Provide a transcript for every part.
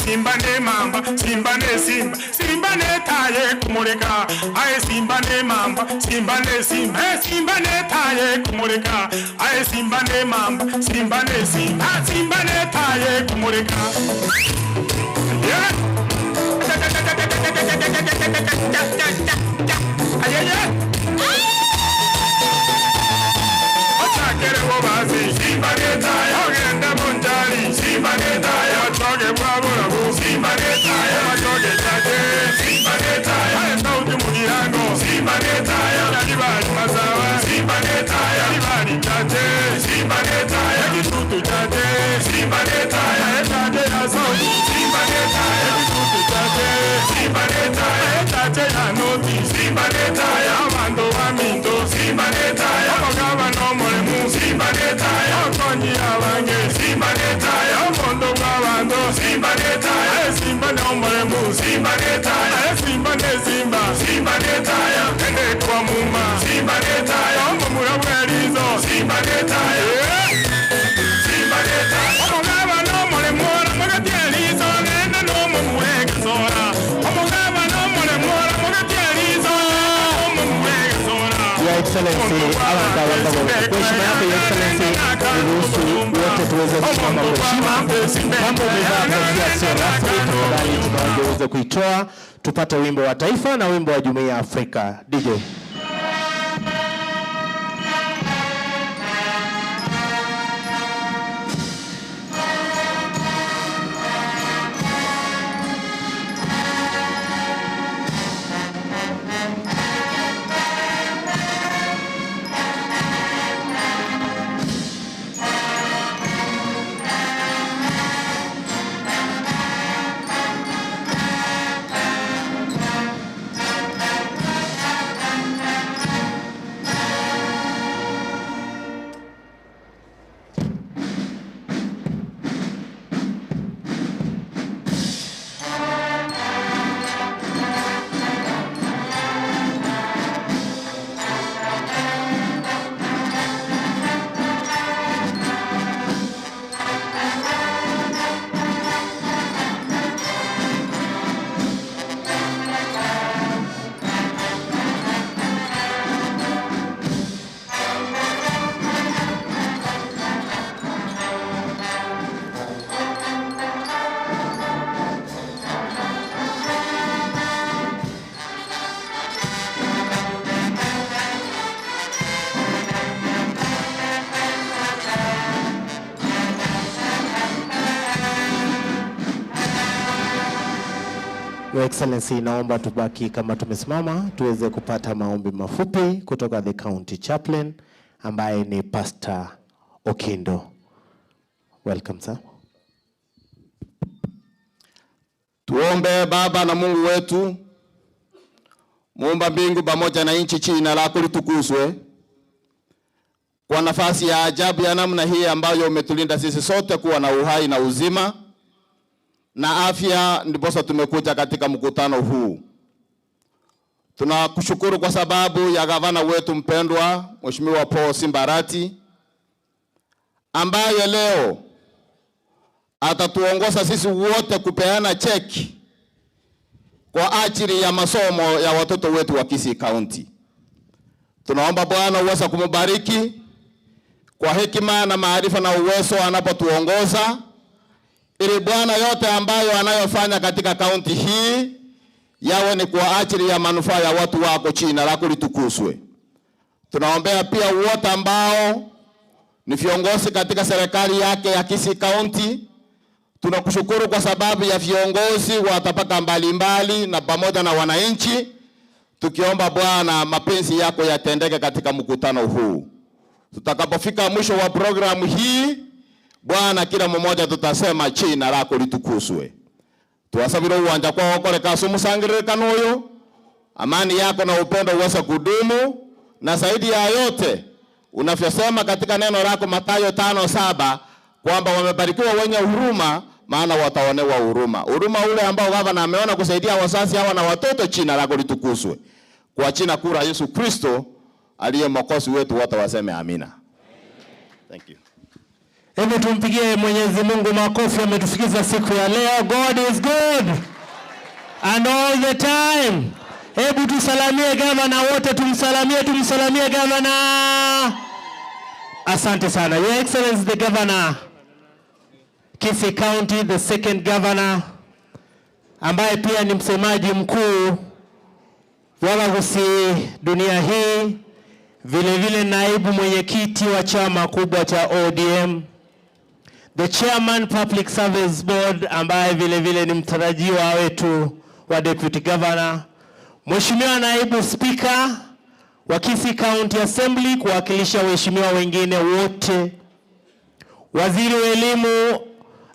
Simba ne mamba, Simba ne Simba, Simba ne taye kumureka. Aye Simba ne mamba, Simba ne Simba, Simba ne taye kumureka. Aye Simba ne mamba, Simba ne Simba, Simba ne taye kumureka. Yeah. Simba ne taye, ogenda munjali. Simba ne taye, otoge bwabulabu. Simba ne taye, otoge tate. Simba ne taye, sauti mugirango. Simba ne taye, yalibali masawa. Simba ne taye, yalibali tate. Simba ne taye, kitutu tate. Simba ne taye, tate ya sauti. Simba ne taye, kitutu tate. Simba ne taye, tate ya noti. Simba ne taye, amando amindo. Simba ne taye, omogaba no moremu. Simba ne taye, okonyi abange. Simba ne taye, omondo wabando. Simba ne taye, Simba ne omoremu. Simba ne taye, Simba ne Simba. Simba ne taye, ende kwa muma. Simba ne taye, omomura bwerizo. Simba ne taye, Simba ne taye, omogaba no moremu. Mogati elizo, nenda no momure kasora. Omogaba no moremu. Mogati elizo, momure kasora. Your Excellency, Awanda Wanda, kwa heshima yako Your Excellency, niruhusu wote tuweze kusimama kwa heshima. Mambo umevaa kofia sio rasmi, tafadhali tunaomba uweze kuitoa tupate wimbo wa taifa na wimbo wa Jumuiya ya Afrika. DJ. Your Excellency, naomba tubaki kama tumesimama tuweze kupata maombi mafupi kutoka the county chaplain ambaye ni Pastor Okindo. Welcome sir. Tuombe. Baba na Mungu wetu, Muumba mbingu pamoja na nchi, jina lako litukuzwe kwa nafasi ya ajabu ya namna hii ambayo umetulinda sisi sote kuwa na uhai na uzima na afya, ndiposa tumekuja katika mkutano huu. Tunakushukuru kwa sababu ya gavana wetu mpendwa Mheshimiwa Paul Simba Arati ambaye leo atatuongoza sisi wote kupeana cheki kwa ajili ya masomo ya watoto wetu wa Kisii County. Tunaomba Bwana uweze kumbariki kwa hekima na maarifa na uwezo anapotuongoza, ili Bwana yote ambayo anayofanya katika kaunti hii yawe ni kwa ajili ya manufaa ya watu wako, jina lako litukuzwe. Tunaombea pia wote ambao ni viongozi katika serikali yake ya Kisii County. Tunakushukuru kwa sababu ya viongozi wa tabaka mbalimbali na pamoja na wananchi, tukiomba Bwana mapenzi yako yatendeke katika mkutano huu. Tutakapofika mwisho wa programu hii, Bwana kila mmoja tutasema jina lako litukuzwe. Tuwasabira uwanja kwa okole kasumu sangire kanoyo, amani yako na upendo uweze kudumu, na zaidi ya yote unavyosema katika neno lako Mathayo 5:7 kwamba wamebarikiwa wenye huruma maana wataonewa huruma. Huruma ule ambao gavana ameona kusaidia wazazi hawa na watoto, jina lako litukuzwe. Kwa jina kura Yesu Kristo aliye mwokozi wetu, wote waseme amina. Thank you. Hebu tumpigie Mwenyezi Mungu makofi, ametufikisha siku ya leo. God is good and all the time. Hebu tusalamie gavana wote, tumsalamie gavana. Asante sana. Your Excellency the Governor, Kisii County, the second governor, ambaye pia ni msemaji mkuu wa Wagusi dunia hii, vile naibu mwenyekiti wa chama kubwa cha ODM, the chairman Public Service Board, ambaye vile ni mtarajiwa wetu wa deputy governor, Mheshimiwa naibu speaker wa Kisii County Assembly kuwakilisha waheshimiwa wengine wote, waziri wa elimu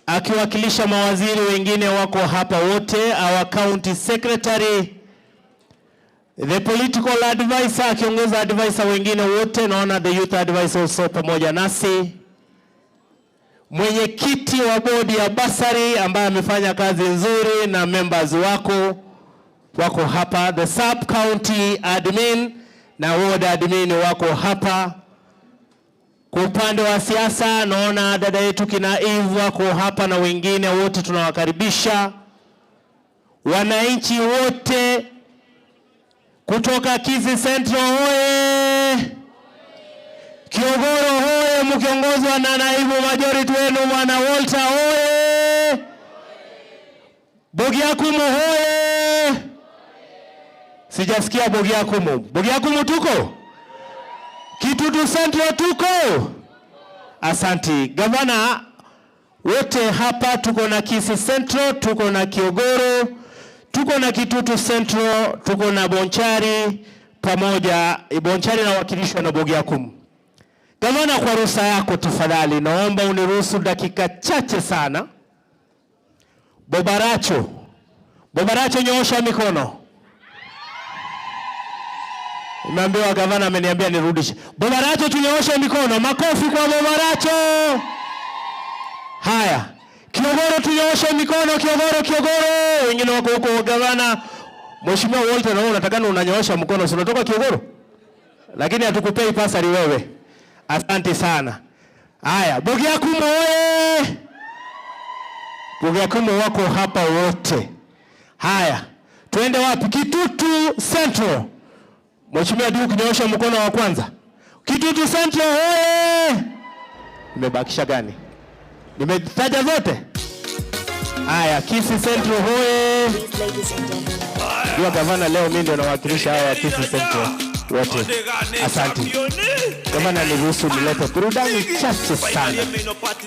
akiwakilisha mawaziri wengine wako hapa wote, our county secretary, the political advisor akiongeza advisor wengine wote, naona the youth advisor also pamoja nasi, mwenyekiti wa bodi ya basari ambaye amefanya kazi nzuri na members wako hapa, the sub county admin na ward admin wako hapa. Kwa upande wa siasa naona dada yetu kina Eve wako hapa na wengine wote tunawakaribisha. Wananchi wote kutoka Kisii Central hoye, Kiogoro hoye, mkiongozwa na naibu majority wenu Bwana Walter hoye, Bogiakumu hoye. Sijasikia Bogiakumu. Bogiakumu tuko? Kitutu Central tuko? Asanti. Gavana wote hapa tuko na Kisii Central, tuko na Kiogoro, tuko na Kitutu Central, tuko na Bonchari pamoja. Bonchari nawakilishwa na Bogiakumu. Gavana, kwa ruhusa yako tafadhali naomba uniruhusu dakika chache sana. Bobaracho nyoosha mikono. Nimeambiwa gavana ameniambia nirudishe. Bobaracho tunyooshe mikono. Makofi kwa Bobaracho. Haya. Kiogoro tunyooshe mikono. Kiogoro. Wengine wako huko gavana. Mheshimiwa Walter, naona unatakana unanyoosha mkono. Si unatoka Kiogoro? Lakini hatukupei pasari wewe. Asante sana. Haya, Bogiakumu wewe. Bogiakumu wako hapa wote. Haya. Tuende wapi? Kitutu Central. Mheshimiwa Duke, kunyoosha mkono wa kwanza. Kitutu Central hoye. Nimebakisha gani? Nimetaja zote? Haya, Kisii Central hoye. Ndio gavana, leo mimi ndio nawakilisha hawa Kisii Central wote. Asante. Gavana, niruhusu nilete burudani chache sana.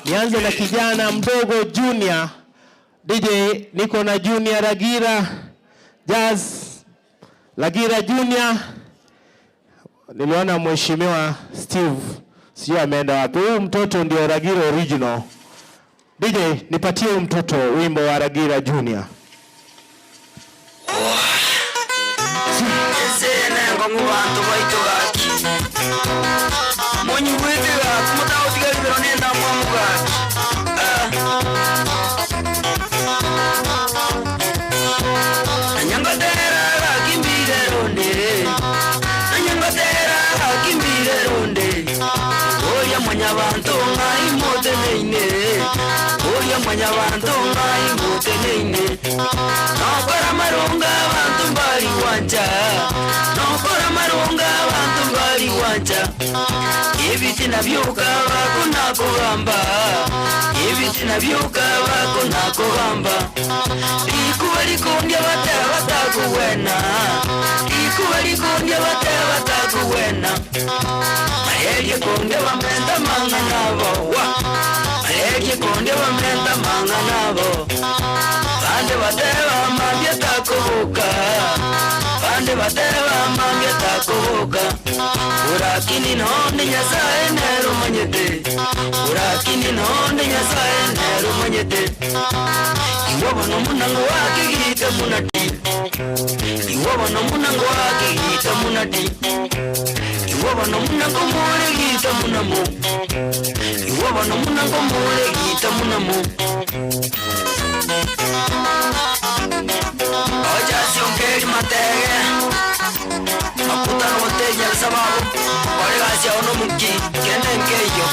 Nianze na kijana mdogo Junior. DJ niko na Junior Ragira Jazz. Ragira Junior. Niliona Mheshimiwa Steve sio ameenda wapi. Huyu mtoto ndio Ragira original. DJ nipatie huyu mtoto wimbo wa Ragira Junior. Manya bantu ngai muteneine nokora marunga bantu bari wanja nokora marunga bantu bari wanja ibiti nabyuka bakuna kugamba ibiti nabyuka bakuna kugamba ikubali kundya batakuwena ikubali kundya batakuwena mayelye kundya bamenda manga nabo mayelye kundya bamenda manga nabo bande bateba mambye takubuka bande bateba mambye takubuka urakini nonde nyasaye nero manyete urakini nonde nyasaye nero manyete iwobono munango wake gita munati iwobono munango wake gita munati iwobono munango mure gita munamu iwobono munango mure gita munamu oja siongeri matege makuta no teja sababu olega sia ono muki kende ngeyo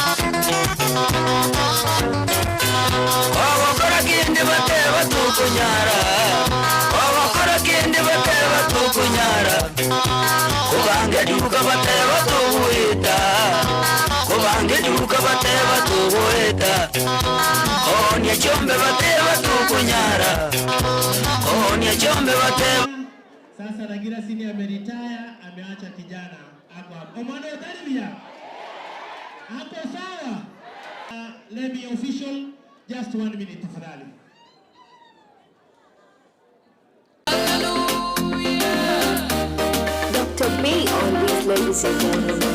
chombe bateba tukunyara. Oh, ni chombe bateba. Sasa Ragira Sini ameretire, ameacha kijana hapo hapo. Omwana utaribia. Hapo sawa. Let me official just 1 minute tafadhali. Dr. B on these, ladies and gentlemen.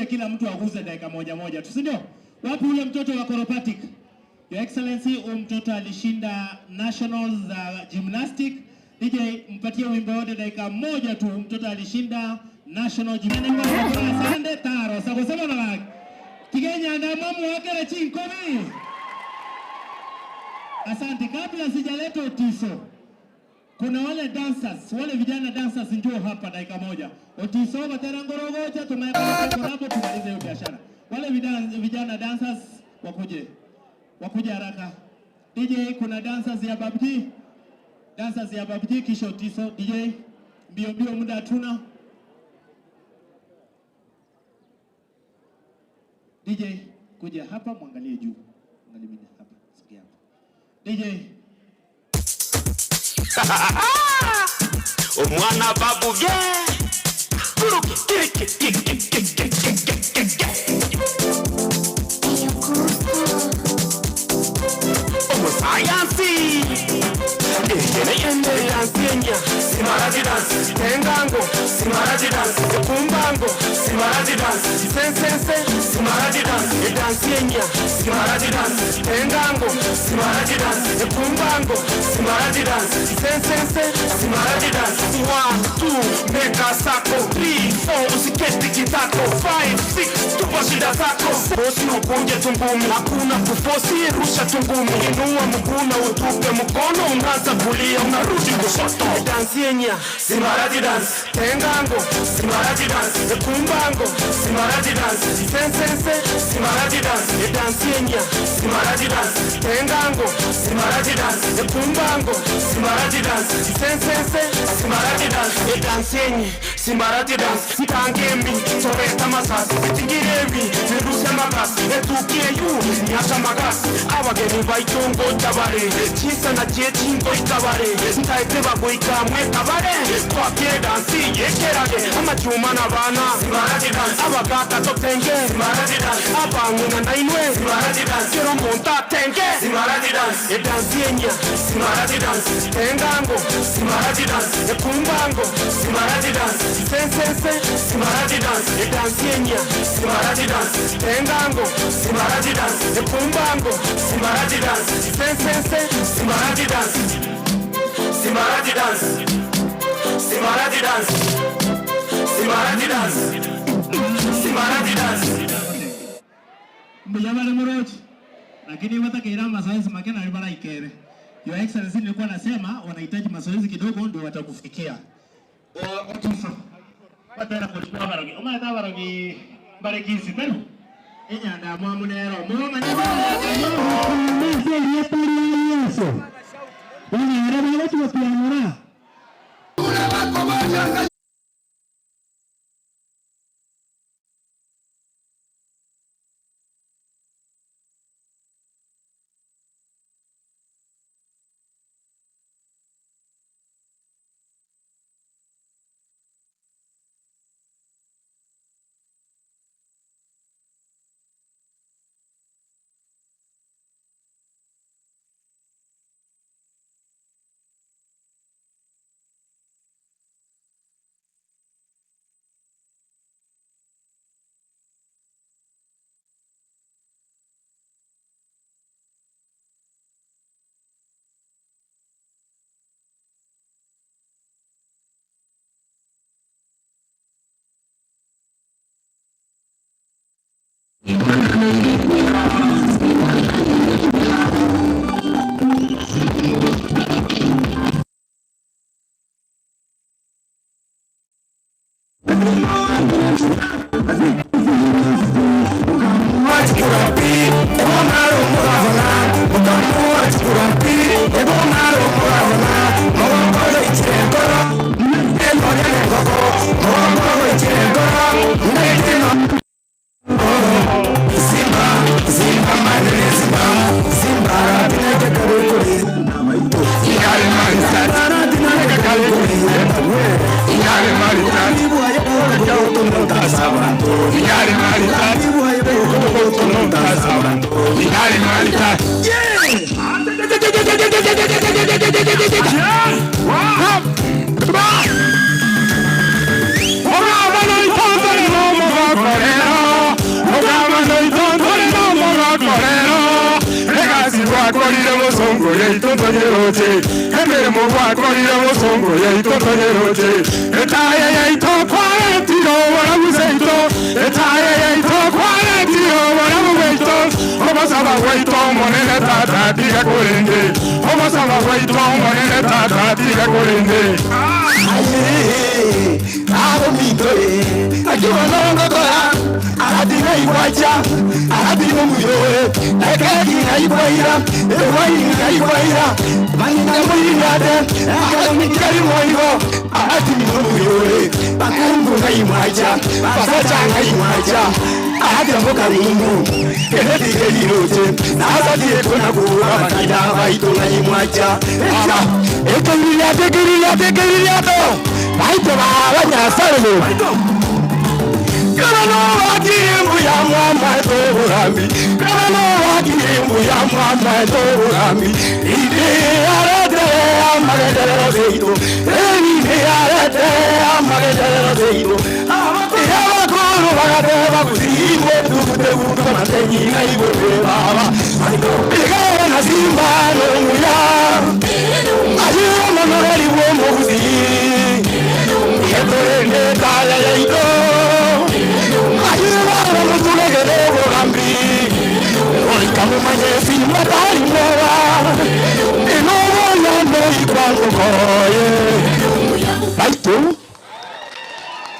Kila mtu aguze dakika moja tu, si ndio? Wapi ule mtoto wa acrobatic? Your Excellency, mtoto alishinda nationals za gymnastic. DJ mpatie wimbo wote dakika moja tu. Mtoto alishinda national gymnastic. Asante taro. Sasa kusema na laki. Kigenya na mamu wake na chinkomi. Asante. Kabla sijaleta Otiso, kuna wale dancers, wale vijana dancers njoo hapa dakika moja. Otiso batera ngorogoja hapo tumalize hiyo biashara. Wale vijana dancers wakuje haraka. DJ kuna dancers ya Babji. Dancers ya Babji kisha Otiso. DJ mbio muda hatuna. DJ kuja hapa muangalie juu. Angalia mimi hapa. Sikia hapa. DJ Omwana babu ge sayansi simaraji dance tengango simaraji dance kumbango simaraji dance sensense simaraji dance dansenya simaraji dance tengango simaraji dance kumbango simaraji dance sensense simaraji dance 1 2 meka sako 3 4 usiketi kitako 5 6 tupa shida zako bosi ukunje tungumi hakuna kufosi rusha tungumi inua mguu utupe mkono unaanza kulia unarudi kushoto dansenya simaraji dance tengango simaraji dance kumbango simaraji dance sensense simaraji dance dansenya simaraji dance tengango simaraji dance kumbango simaraji dance sensense simaraji dance dansenya simaraji dance sitangembi soreta masasi tingirebi nirusha makasi etukie yu nyasha makasi abageni baitongo tabare chisa na jetingo itabare ntaite bagoika mwe tabare twakire dansi yekerage amachuma nabana simaraji dance abagata totenge simaraji dance abanguna nainwe simaraji dance kero monta tenge simaraji dance dansenya simaraji dance tengango simaraji dance kumbango simaraji dance sensense simaraji dance dansenya simaraji dance tengango simaraji dance kumbango simaraji dance sensense simaraji dance simaraji dance simaraji dance simaraji dance simaraji dance mbiyabale morochi lakini watakira mazoezi makena alibara ikere. Your Excellency, nilikuwa nasema wanahitaji mazoezi kidogo ndio watakufikia. Otiso batera kulikuwa barogi omata barogi barekisi tena enyanda mwamunero moma ni yeso Wale watu wakiamura.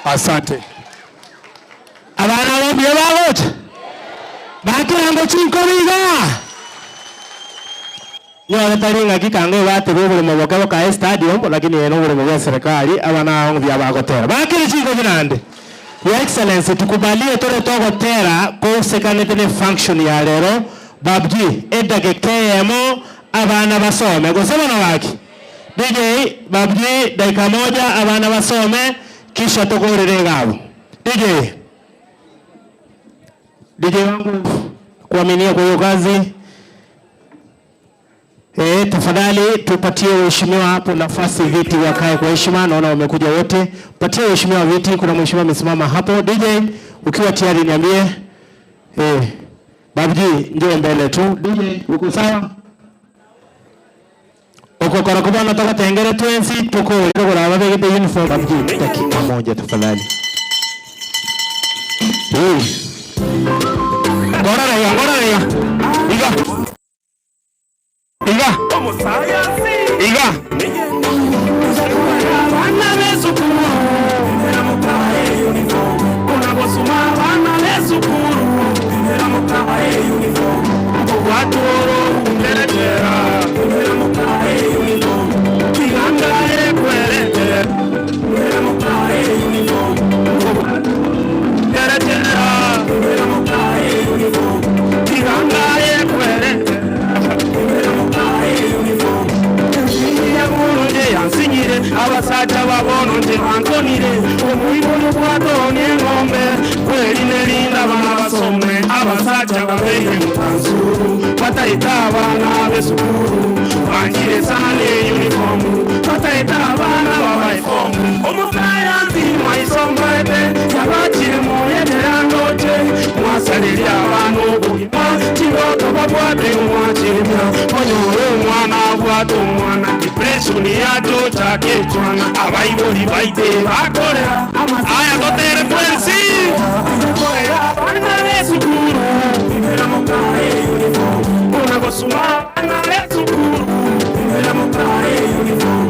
Asante. Abana wabye bawote. Bakirango chinkobiga. Yo taringa kikango bate bobule mabaka ka stadium lakini eno bole mwa serikali abana ngo bya bagotera. Bakiri chinko binande. Your Excellency tukubalie tore togotera ko sekanete function ya lero babji edage kemo abana basome gosema na waki. DJ babji dakika moja abana basome kisha tugorere ngabo. DJ wangu kuaminia kwa hiyo kazi. Tafadhali tupatie waheshimiwa hapo nafasi viti wakae kwa heshima. Naona wamekuja wote. Patie waheshimiwa viti, kuna mheshimiwa amesimama hapo. DJ ukiwa tayari niambie. Babji njoo mbele tu. DJ uko sawa? Uko korokoba natoka tengere 20 tuko ndio la baba gete uniform. Babji dakika moja tafadhali. Ngora ya. Iga. Watu abasacha babono nje bantonire omuyibulu bwatonye ngombe kweli nelinda bana basome abasacha babeye mutanzuru bataita abana besukuru banjire sale uniform bataita abana babaifomu omusayansi mwaisombaete yabachire moyeterangote mwasalilia abantu obulima kiroto babwate omwachiremya onyore omwana abwate omwana depression yato chakechwana abaiboli baite bakolera aya totere pwensi bana besukuru bimera mukae uniform unagosuma bana besukuru bimera mukae uniform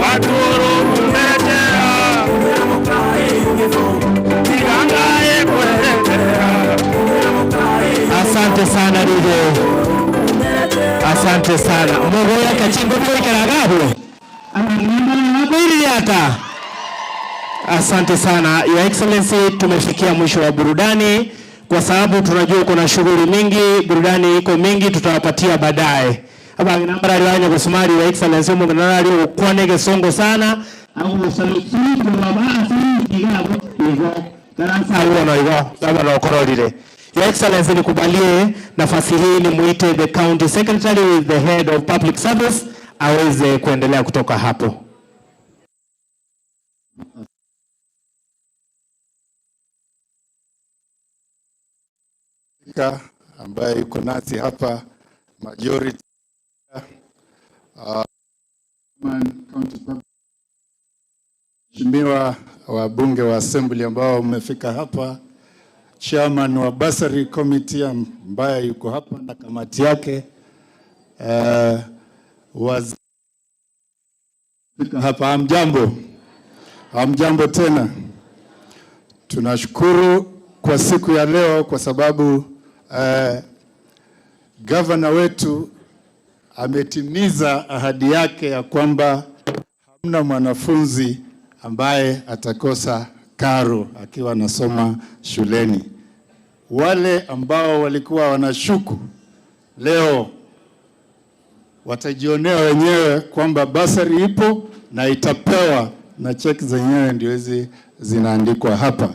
watoro umetea bimera mukae uniform tigangae kuletea bimera. Asante sana Dide. Asante sana. Mungu yake chingo kwa karagabu. Hata. Asante sana Your Excellency, tumefikia mwisho wa burudani kwa sababu tunajua kuna shughuli mingi, burudani iko mingi, tutawapatia baadaye. Hapa namba aliwanya kusumari Your Excellency Mungu nalali ukwanege songo sana. Au saluti kwa baba sigabo hizo. Darasa huo hiyo kama na okorolile. Your Excellency, nikubalie nafasi hii ni muite the County Secretary with the Head of Public Service aweze kuendelea kutoka hapo. Ambaye yuko nasi hapa majority Mheshimiwa wabunge wa Assembly ambao mmefika hapa, Chairman wa Bursary Committee ambaye yuko hapa na kamati yake, hapa hamjambo tena. Tunashukuru kwa siku ya leo kwa sababu governor wetu ametimiza ahadi yake ya kwamba hamna mwanafunzi ambaye atakosa karo akiwa anasoma shuleni. Wale ambao walikuwa wanashuku leo watajionea wenyewe kwamba basari ipo na itapewa na cheki zenyewe ndio hizi zinaandikwa hapa.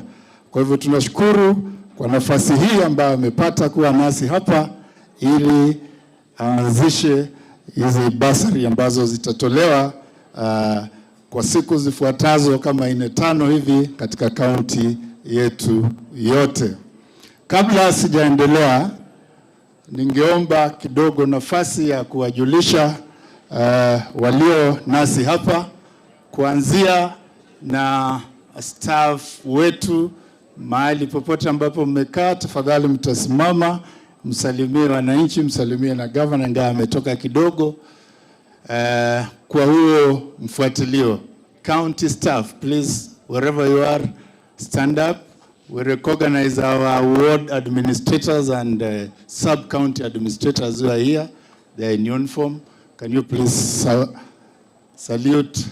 Kwa hivyo tunashukuru kwa nafasi hii ambayo amepata kuwa nasi hapa ili aanzishe hizi basari ambazo zitatolewa kwa siku zifuatazo kama 4-5 hivi katika kaunti yetu yote. Kabla sijaendelea, ningeomba kidogo nafasi ya kuwajulisha walio nasi hapa, kuanzia na staff wetu. Mahali popote ambapo mmekaa, tafadhali mtasimama, msalimie wananchi, msalimie na governor ingawa ametoka kidogo. Kwa huo mfuatilio, county staff, please, wherever you are, stand up. We recognize our ward administrators and sub-county administrators who are here. They are in uniform. Can you please salute?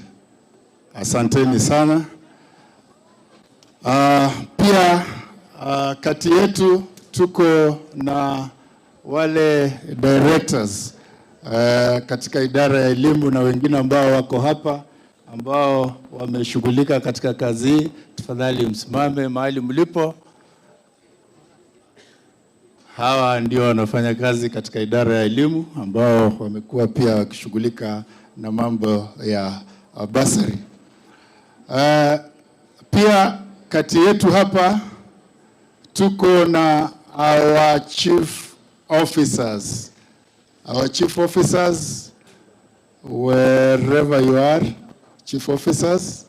Asanteni sana. Pia kati yetu tuko na wale directors katika idara ya elimu na wengine ambao wako hapa ambao wameshughulika katika kazi hii. Tafadhali msimame mahali mlipo. Hawa ndio wanafanya kazi katika idara ya elimu ambao wamekuwa pia wakishughulika na mambo ya basari. Pia kati yetu hapa tuko na our chief officers. Our chief officers, wherever you are, chief officers.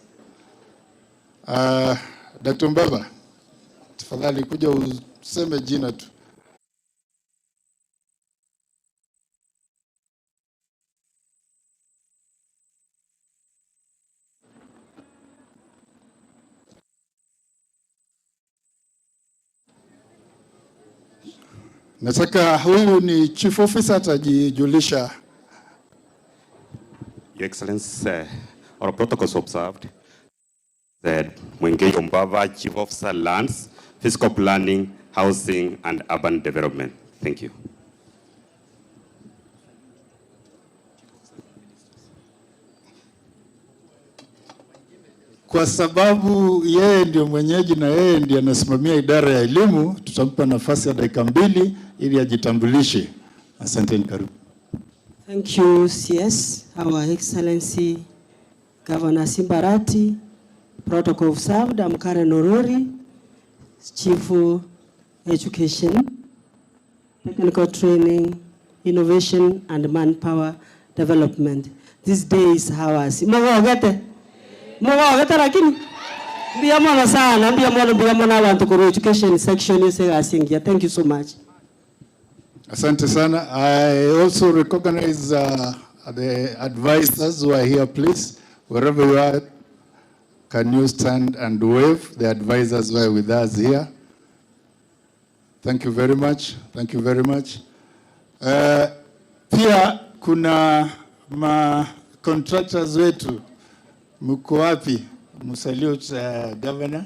Dr. Mbaba, tafadhali kuja useme jina tu. Nataka huyu ni chief officer atajijulisha. Your Excellency, our protocols observed. That Mwengejo Mbava, Chief Officer Lands, Fiscal Planning, Housing and Urban Development. Thank you. kwa sababu yeye ndio mwenyeji na yeye ndiye anasimamia idara ya elimu, tutampa nafasi ya dakika 2 ili ajitambulishe. Asanteni, karibu. Thank you, CS, Our Excellency Governor Simbarati, Protocol observed. I'm Karen Orori, Chief Education, Technical Training, Innovation and Manpower Development. This day is ours. Mwagete lakini mbiyamona sana, mbiyamona abantu ku education section yose asingia. Thank you so much. Asante sana. I also recognize the advisors who are here, please. Wherever you are, can you stand and wave? The advisors who are with us here. Thank you very much. Thank you very much. Pia kuna contractors wetu, mko wapi? Msalute governor.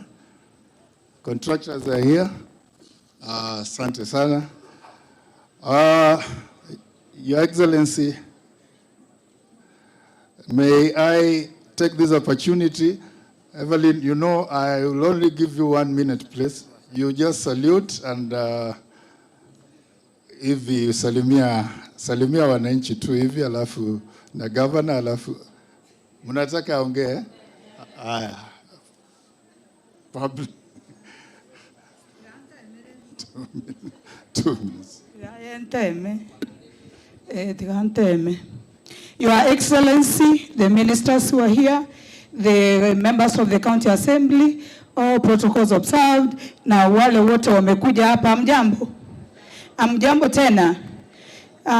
Contractors are here. Asante sana. Your Excellency, may I take this opportunity? Evelyn, you know, I will only give you 1 minute, please. You just salute and hivi salimia wananchi tu hivi, alafu na governor, alafu mnataka aongee? Haya. Public. 2 minutes. Your Excellency, the ministers who are here, the members of the County Assembly, all protocols observed, na wale wote wamekuja hapa, amjambo. Amjambo tena.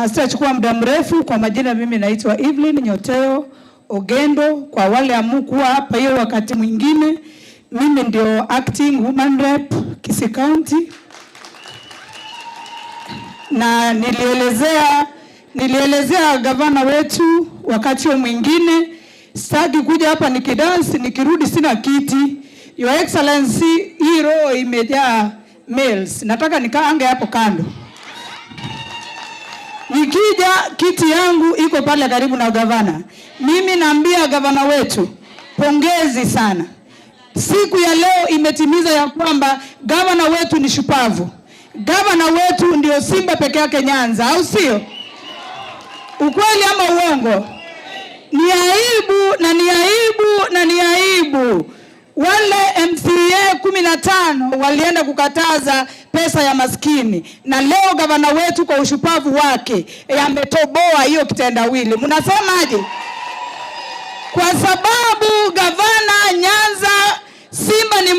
Sitachukua muda mrefu. Kwa majina mimi naitwa Evelyn Nyoteo Ogendo. Kwa wale amukuwa hapa hiyo wakati mwingine, mimi ndio acting woman rep Kisii County. Na nilielezea gavana wetu wakati mwingine, sitaki kuja hapa nikidansi nikirudi sina kiti. Your Excellency, hii roho imejaa males. Nataka nikaange hapo kando. Nikija kiti yangu iko pale karibu na gavana. Mimi naambia gavana wetu, pongezi sana. Siku ya leo imetimiza ya kwamba gavana wetu ni shupavu. Gavana wetu ndio Simba peke yake Nyanza, au sio? Ukweli ama uongo? Ni aibu. Wale MCA 15 walienda kukataza pesa ya maskini. Na leo gavana wetu kwa ushupavu wake ametoboa hiyo kitendawili. Mnasemaje? Kwa sababu gavana Nyanza Simba ni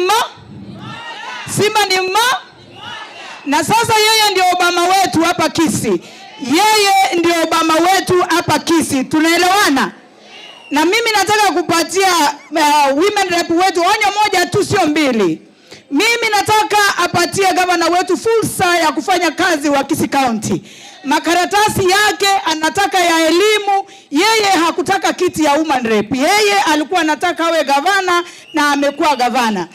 na sasa yeye ndio Obama wetu hapa Kisii. Tunaelewana? Na mimi nataka kupatia women rep wetu onyo moja tu, sio mbili. Mimi nataka apatie gavana wetu fursa ya kufanya kazi wa Kisii County. Makaratasi yake anataka ya elimu, yeye hakutaka kiti ya woman rep. Yeye alikuwa anataka awe gavana na amekuwa gavana.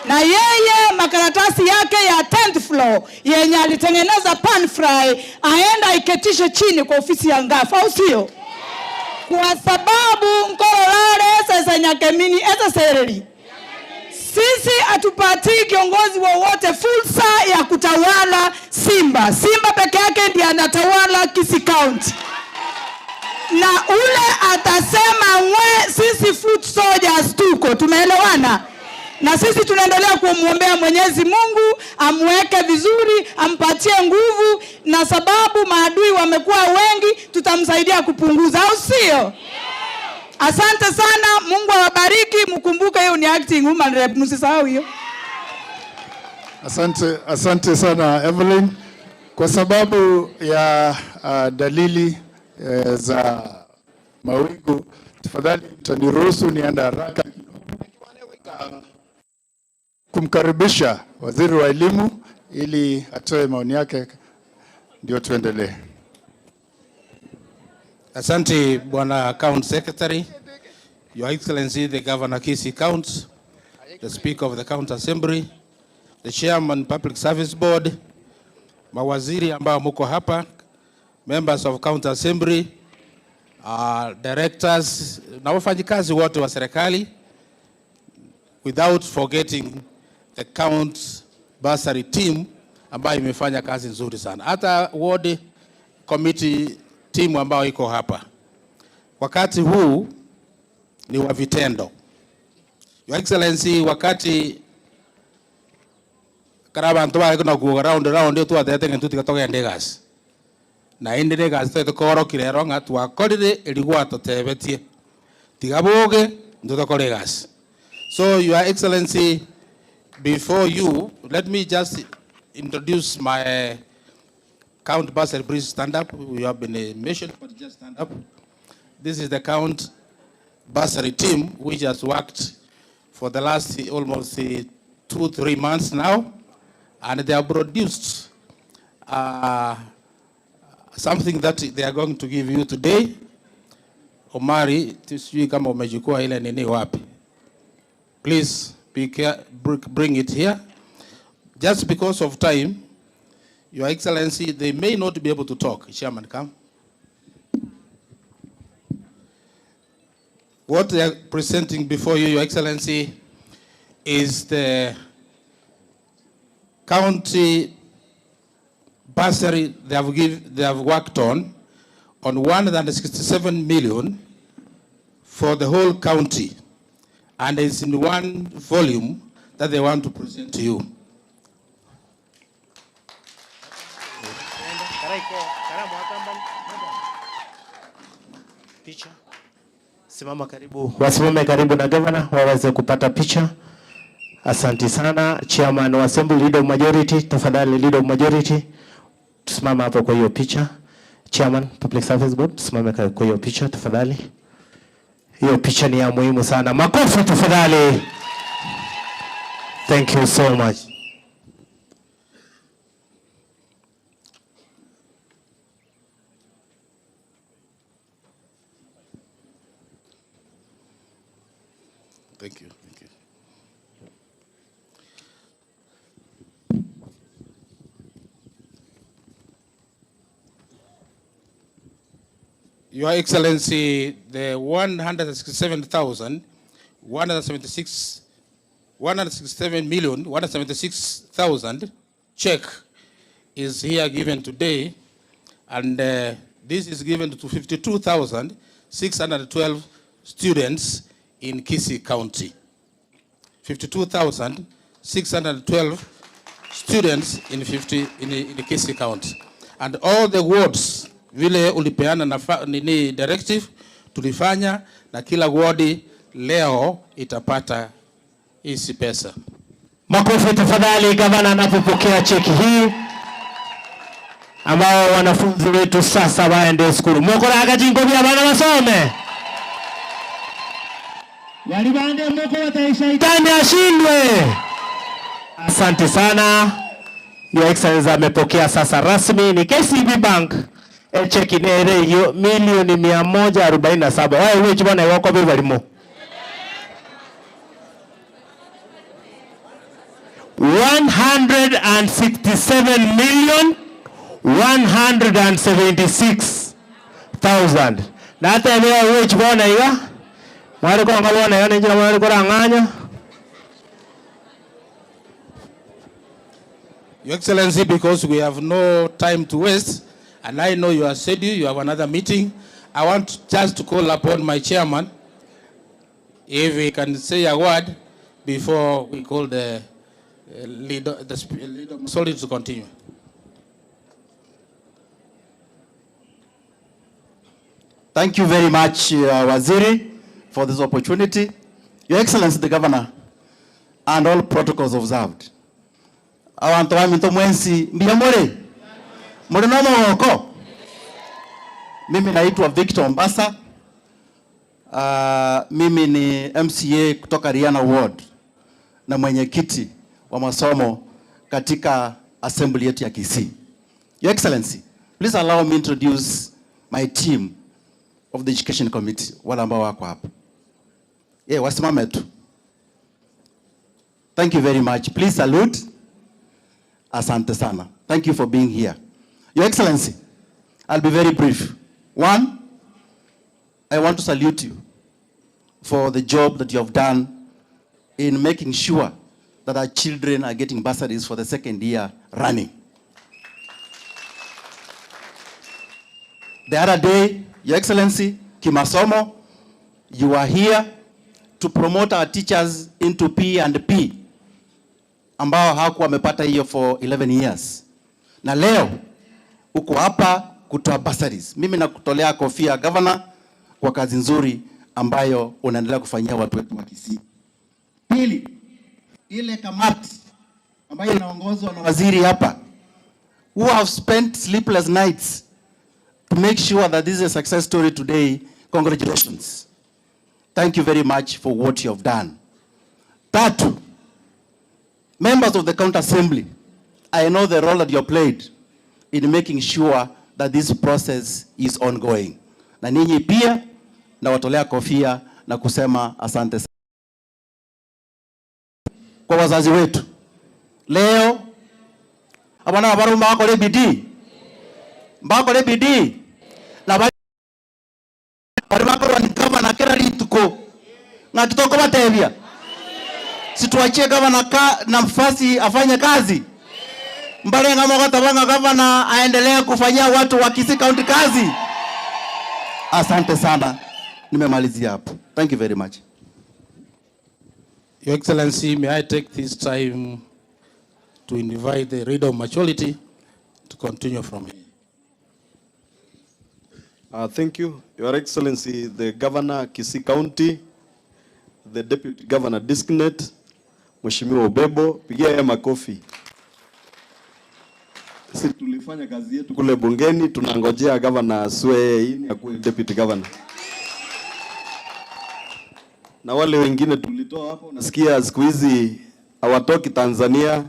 Na yeye makaratasi yake ya 10th floor yenye alitengeneza pan fry aenda iketishe chini kwa ofisi ya ngafu, au sio? Kwa sababu mkololare sasa nyakemini eza sereri. Sisi atupatii kiongozi wowote fursa ya kutawala Simba. Simba peke yake ndiye anatawala Kisii County. Na ule atasema sisi foot soldiers tuko. Tumeelewana? Na sisi tunaendelea kumwombea Mwenyezi Mungu amweke vizuri, ampatie nguvu, na sababu maadui wamekuwa wengi, tutamsaidia kupunguza, au sio? Asante sana, Mungu awabariki, mkumbuke hiyo ni acting woman rep, msisahau hiyo. Asante sana Evelyn. Kwa sababu ya dalili za mawingu, tafadhali mtaniruhusu niende haraka kumkaribisha waziri wa elimu ili atoe maoni yake, ndio tuendelee. Asante Bwana County Secretary, Your Excellency the Governor Kisii County, the Speaker of the County Assembly, the Chairman Public Service Board, mawaziri ambao mko hapa, members of County Assembly, directors na wafanyikazi wote wa serikali, without forgetting the count bursary team ambayo imefanya kazi nzuri sana. Hata ward committee team ambayo iko hapa. Wakati huu ni wa vitendo. Your Excellency, wakati karabantu ba iko na go round yo tuwa tete ngentu tikatoka ndegas. Na indi ndegas tete koro kirero ngatu akorire eligwato tebetie. Tigaboge ndotokore gas. So Your Excellency, before you, let me just introduce my count bursary. Please stand up. We have been mentioned, but just stand up. This is the count bursary team which has worked for the last almost 2-3 months now, and they have produced something that they are going to give you today. Omari, tisijui kama umejukua ile nini wapi. Please bring it here. Just because of time, Your Excellency, they may not be able to talk. Chairman, come. What they are presenting before you, Your Excellency, is the county bursary they have worked on 167 million for the whole county, and it's in one volume that they want to present to you. Wasimame karibu na governor waweze kupata picha. Asante sana. Chairman wa Assembly, Leader of Majority, tafadhali Leader of Majority, tusimame hapo kwa hiyo picha. Chairman Public Service Board, tusimame kwa hiyo picha tafadhali. Hiyo picha ni ya muhimu sana. Makofi tafadhali. Thank you so much. Thank you. Thank you. Your Excellency, the 167,176,000 check is here given today, and this is given to 52,612 students in Kisii County. 52,612 students in Kisii County. And all the wards vile ulipeana na nini directive tulifanya, na kila ward leo itapata hizi pesa. Makofi tafadhali gavana anapopokea cheki hii ambao wanafunzi wetu sasa waende shule. Mukora akajingo bya bana basome. Walibande moko wataisha itani ashindwe. Asante sana. Your Excellency amepokea sasa rasmi ni KCB Bank. Cheki nere hiyo milioni 147. Wewe wewe bwana wako bebe balimo. 167,176,000. Na hata wewe wewe bwana hiyo mwali kwa ngabona yana njira mwali kwa nganya. Your Excellency, because we have no time to waste, and I know you are scheduled, you have another meeting, I want just to call upon my chairman, if he can say a word before we call the leader sorry to continue. Thank you very much, Waziri, for this opportunity. Your Excellency, the Governor, and all protocols observed. Awanto wa minto mwensi mbia more. More nomo wako. Mimi naitwa Victor Mbasa. Mimi ni MCA kutoka Riana Ward na mwenyekiti wa masomo katika assembly yetu ya Kisii. Your Excellency, please allow me to introduce my team of the Education Committee, wale ambao wako hapa. Wasimame tu. Thank you very much. Please salute. Asante sana. Thank you for being here. Your Excellency, I'll be very brief. One, I want to salute you for the job that you have done in making sure that our children are getting bursaries for the second year running. The other day, Your Excellency, Kimasomo, you were here to promote our teachers into P&P, ambao hawakuwa wamepata hiyo for 11 years. Na leo uko hapa kutoa bursaries. Mimi nakutolea kofia governor kwa kazi nzuri ambayo unaendelea kufanyia watu wetu wa Kisii. Pili, ile kamati ambayo inaongozwa na waziri hapa, who have spent sleepless nights to make sure that this is a success story today. Congratulations. Thank you very much for what you have done. Tatu, members of the County Assembly, I know the role that you played in making sure that this process is ongoing. Na ninyi pia na watolea kofia na kusema asante sana. Kwa wazazi wetu, leo abana wabaru mbako le bidii. Mbako le bidii. Na bari ni kama na kera lituko. Na kitoko batebia. Situachie kama na nafasi afanye kazi. Mbale ngamo katabanga gavana aendelee kufanyia watu wa Kisii County kazi. Asante sana. Nimemalizia hapo. Thank you very much. Your Excellency, may I take this time to invite the Reader of Maturity to continue from here. Thank you, Your Excellency, the Governor Kisii County, the Deputy Governor Designate, Mheshimiwa Ubebo, pigia yeye makofi. Sisi tulifanya kazi yetu kule bungeni, tunangojea Governor aswe ini akuwe Deputy Governor. Na wale wengine tulitoa hapo, nasikia siku hizi hawatoki Tanzania,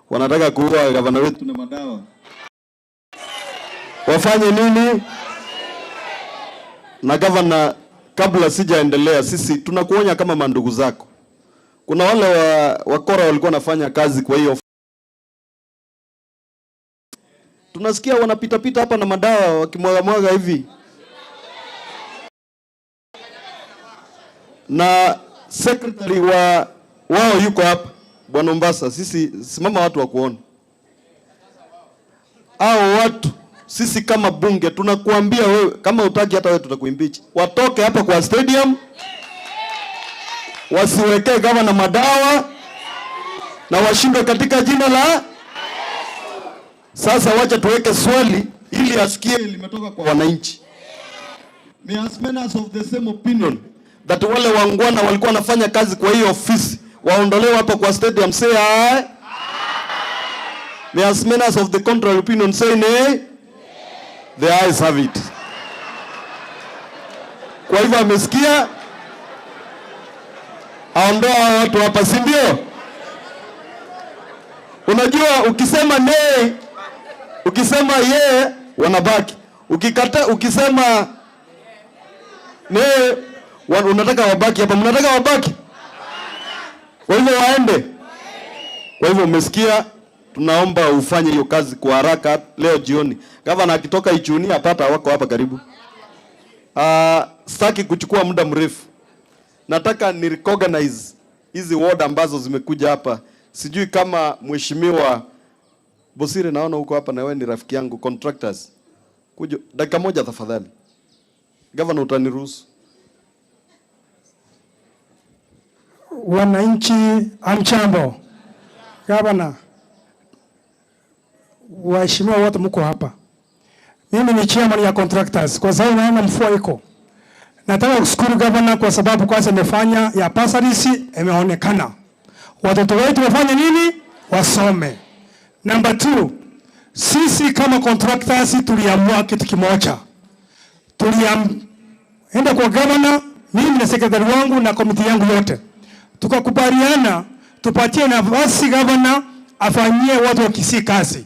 wanataka kuua Governor wetu na madawa. Wafanye nini? Na Governor, kabla sijaendelea, sisi tunakuonya kama mandugu zako. Kuna wale wakora walikuwa nafanya kazi kwa hiyo. Tunasikia wanapita hapa na madawa wakimwaga hivi. Na secretary wao yuko hapa, Bwana Mombasa. Sisi simama watu wa kuona. Hao watu sisi kama bunge tunakuambia wewe, kama utaki hata wewe tutakuimpeach. Watoke hapa kwa stadium. Wasiwekee gavana madawa na washindwe katika jina la. Sasa wacha tuweke swali ili asikie limetoka kwa wananchi. May as members of the same opinion that wale wangwana walikuwa wanafanya kazi kwa hiyo ofisi waondolewe hapa kwa stadium, say aye. May as members of the contrary opinion say nay. The ayes have it. Kwa hivyo amesikia, aondoa watu hapa, si ndio? Unajua ukisema nay, ukisema ye wanabaki. Ukikata, ukisema nay unataka wabaki hapa, mnataka wabaki. Kwa hivyo waende. Kwa hivyo umesikia, tunaomba ufanye hiyo kazi kwa haraka leo jioni. Gavana akitoka Ichuni apata wako hapa karibu. Sitaki kuchukua muda mrefu. Nataka ni recognize hizi ward ambazo zimekuja hapa. Sijui kama Mheshimiwa Bosire naona huko hapa na wewe ni rafiki yangu, contractors. Kuja dakika moja tafadhali. Gavana utaniruhusu. Wananchi amchambo. Gavana, waheshimiwa wote mko hapa. Mimi ni chairman ya contractors kwa sababu naona mvua iko. Nataka kushukuru gavana kwa sababu kwanza amefanya ya bursaries imeonekana. Watoto wetu wafanye nini? Wasome. Number 2, sisi kama contractors tuliamua kitu kimoja. Enda kwa gavana, mimi na secretary wangu na komiti yangu yote. Tukakubaliana tupatie nafasi gavana afanyie watu wa Kisii kazi.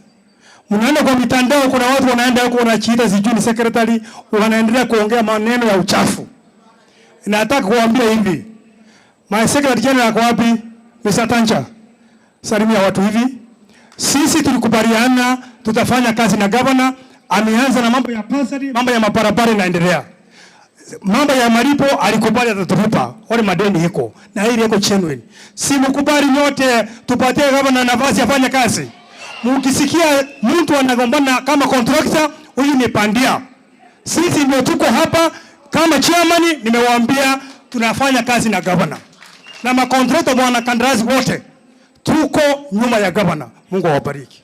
Mnaenda kwa mitandao, kuna watu wanaenda huko wanachiita sijui ni secretary, wanaendelea kuongea maneno ya uchafu. Nataka kuambia hivi. My secretary general ako wapi? Mr. Tancha. Salimia watu hivi. Sisi tulikubaliana tutafanya kazi na gavana. Ameanza na mambo ya bursary, mambo ya mabarabara inaendelea. mambo ya malipo alikubali atatulipa wale madeni iko na ile iko genuine. Si mkubali nyote tupatie gavana nafasi afanye kazi. Mkisikia mtu anagombana kama contractor, huyu ni pandia. Sisi ndio tuko hapa kama chairman, nimewaambia tunafanya kazi na gavana. Na makontractor bwana kandarasi wote tuko nyuma ya gavana. Mungu awabariki.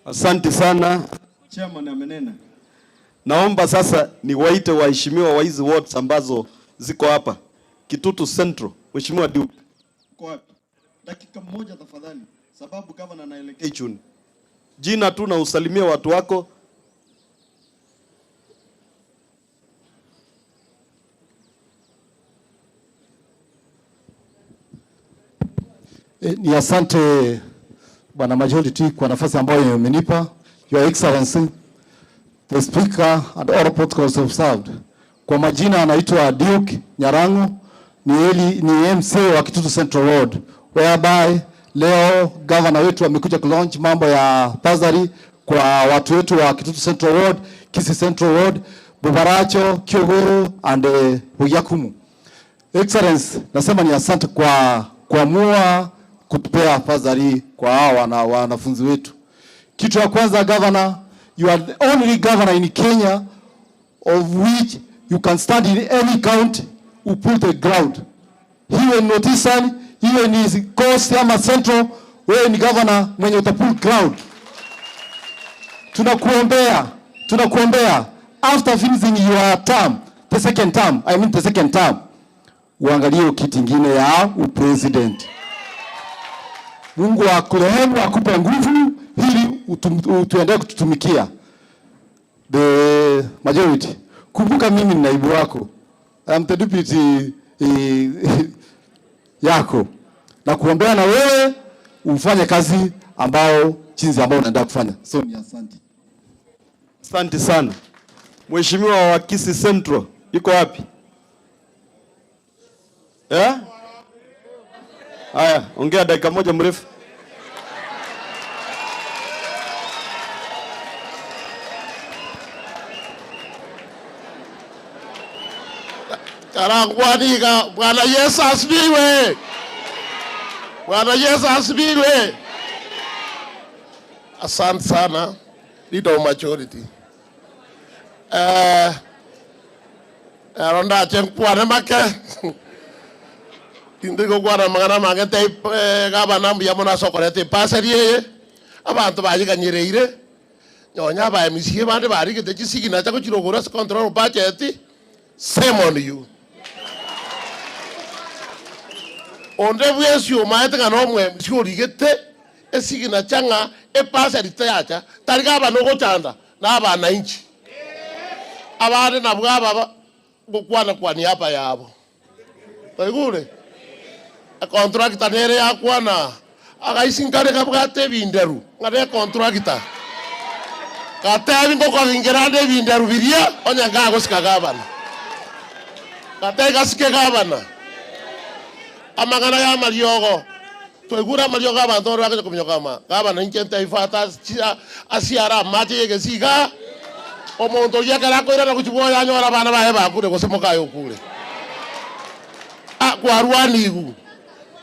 Asante sana. Chairman amenena. Naomba sasa niwaite waheshimiwa wa hizi wards ambazo ziko hapa. Kitutu Central, Mheshimiwa Duke. Uko wapi? Dakika moja tafadhali, sababu gavana anaelekea chuni. Jina tu na usalimie watu wako. Ni asante Bwana Majority kwa nafasi ambayo umenipa. Your Excellency, the Speaker and all protocols observed. Kwa majina anaitwa Duke Nyarango, ni MC wa Kitutu Central Road, whereby leo governor wetu amekuja kulaunch mambo ya bursary kwa watu wetu wa Kitutu Central Road, Kisii Central Road, Bubaracho, Kiogoro and Huyakumu. Excellency, nasema ni asante kwa kuamua kutupea bursary kwa hawa wanafunzi wetu. Kitu ya kwanza, governor, you are the only governor in Kenya of which you can stand in any county who pull the ground. Hiyo ni notisan, hiyo ni coast ama central, wewe ni governor mwenye utapull ground. Tunakuombea after finishing your term, the second term, uangalie kiti ingine ya upresident. Mungu akurehemu, akupe nguvu ili tuendelee kututumikia. The Majority, kumbuka mimi ni naibu wako. I'm the deputy yako. Na kuombea na wewe ufanye kazi jinsi ambao unaenda kufanya. So ni asante. Asante sana. Mheshimiwa wa Kisii Central, yuko wapi? Haya, ongea dakika moja mrefu. Karangwanika, Bwana Yesu asifiwe. Bwana Yesu asifiwe. Asante sana, Leader Majority. Ronda chengkuane make. Tindiko kwa magana magete gavana mbiyamona sokorete pasariye. Abantu bayiganyireire. Nyonya ba MCA bande bari kete chisigina chako chirogora control budget. Shame on you. Onde bwesio maete kana omwe msiorigete esigina changa pasarite yacha tariga bano gochanda na bana inchi. Abane na bwaba gukwana kwani hapa yabo. Taigure. Contractor nere yakwana agaisinkare kabwate binderu ngare contractor. Katabi ngoko ngirande binderu biria onya ngago sikagabana. Katega sikagabana. Amagana ya mariogo. Tuigura mariogo abantu rwake kumyokama. Gabana inchenta ifata asiara mate yegesiga. Omonto yakara ko ira kuchiboya nyora bana bae bakure gosemoka yokure. Kwa ruanigu.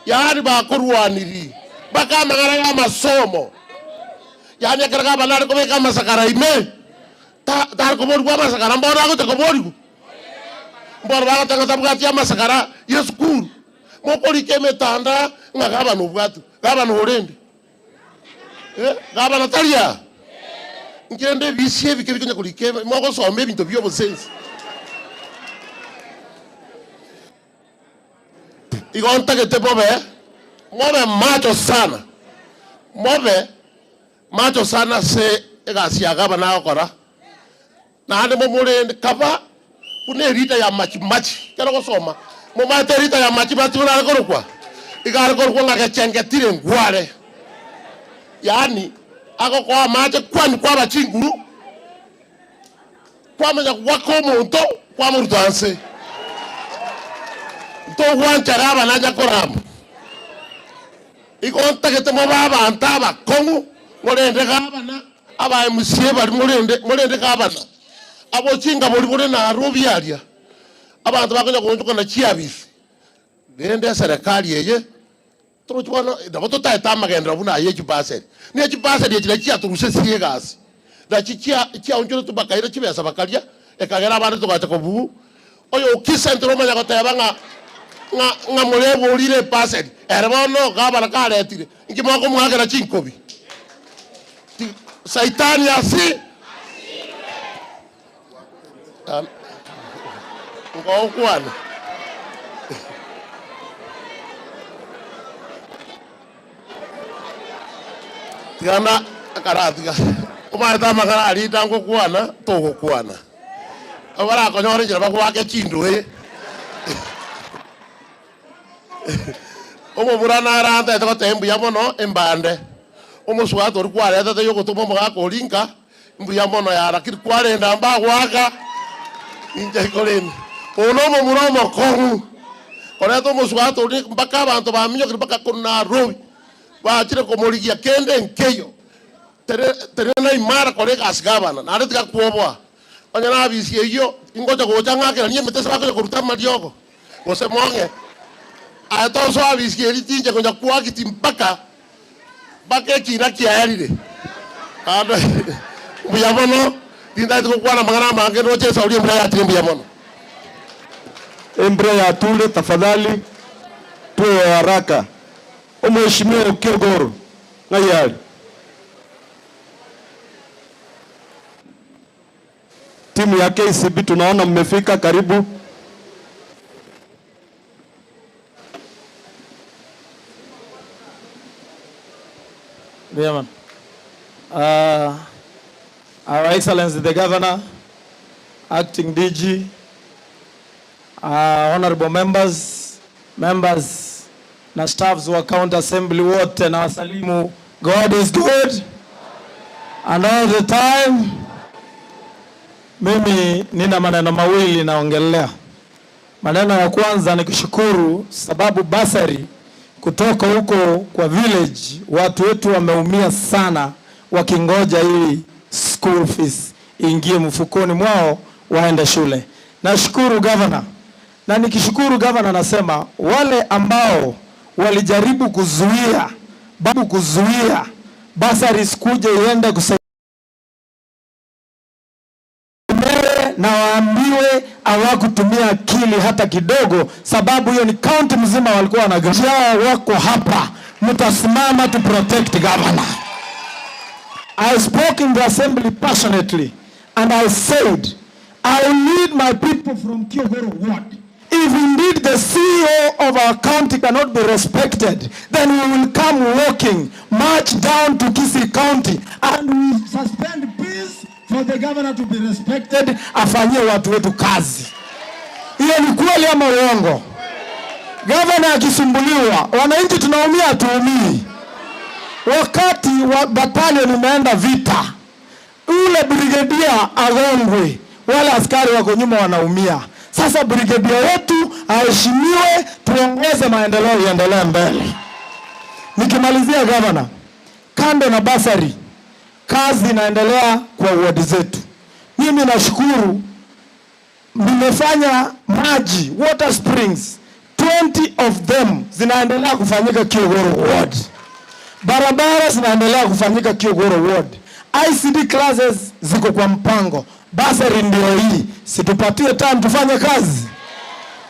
Yaani bakurwaniri. Baka magana ya masomo. Yaani akaraga bana ko beka masakara ime. Ta ko boru kwa masakara mbona ko ko boru. Mbona ba ta tabugati ya masakara yeskuru. Mokori kemetanda ngagaba nubwatu. Gaba norende. Gaba Natalia. Ngende bisie bikebikenya kulike moko sombe bintu byo bosense. Igonta kete bobe. Mobe macho sana se egasi agaba na okora. Na ande momore kaba une rita ya machi kero gosoma. Momate rita ya machi una korokwa. Igare korokwa ngakachengetire ngware. Yani ako kwa mache kwani kwa bachinguru kwa manya wako monto kwa murutanse to wancha gaba naja korambo iko ntakete mo baba antaba kongu ngorende gaba na aba MCA bari ngorende gaba na abo chinga boli na Nairobi aria abantu bakonya kunjuka na chiabisi nende serikali yeye turuchwana ndabo tutaita magendera buna ye chipaseri ne chipaseri ye chira turuse siegasi na chichia unjuro tubakaira chibesa bakalia ekagera abantu tugacha kubu oyo ukisentro manya goteba nga mulebo ulire paseri erbono gabana karetire ngimoko mwagera chinkobi saitani asi ngokwana tiana karatiga umaita magara alita ngokwana togokwana abara konyore njira bakwake chindu omo burana aranda to tembu yamono embande omo swato rikware tata yoko to momo gakolinka mbu yamono yara kiri kware ndamba gwaka inje koleni ono muromo kongu kore to mo swato ri mpaka abantu baminyo kiri mpaka kuna robi baachire komoligia kende nkeyo tere na imara kore gasgabana na retiga kuobwa anya na bisi eyo ingoja gocha ngake ni metesa bako kuruta madiogo gose monge ato so abisi eri tinje konja kuakiti mpaka bake kina kiarire ando buyamono tinda tuko kwana magana mange no chesa uli mbra ya timbi yamono Embra ya tule tafadhali tuwe haraka. Mheshimiwa Kilgore ngayali timu ya KCB tunaona mmefika karibu. Our Excellency the Governor, Acting DG, honorable members na staffs wa County Assembly wote na wasalimu. God is good and all the time. Mimi nina maneno mawili naongelea. Maneno ya kwanza ni kushukuru sababu basari kutoka huko kwa village watu wetu wameumia sana wakingoja ili school fees ingie mfukoni mwao waende shule. Nashukuru governor. Na nikishukuru governor nasema wale ambao walijaribu kuzuia basari sikuje iende kusaidia na waambiwe hawakutumia akili hata kidogo, sababu hiyo ni county mzima walikuwa wanagajia. Wako hapa, mtasimama to protect governor. I spoke in the assembly passionately and I said I need my people from Kilgore ward. If indeed the CEO of our county cannot be respected, then we will come walking, march down to Kisii County and we suspend peace for the governor to be respected, afanyie watu wetu kazi. Hiyo ni kweli ama uongo? Governor akisumbuliwa, wananchi tunaumia, tuumii. Wakati wa battalion imeenda vita, ule brigadier agongwe, wale askari wako nyuma wanaumia. Sasa brigadier wetu aheshimiwe, tuongeze maendeleo iendelee mbele. Nikimalizia governor, kando na basari, kazi inaendelea kwa ward zetu. Mimi nashukuru nimefanya maji, water springs, 20 of them zinaendelea kufanyika Kilgore ward. Barabara zinaendelea kufanyika Kilgore ward. ICD classes ziko kwa mpango. Basari ndio hii. Situpatie time tufanye kazi.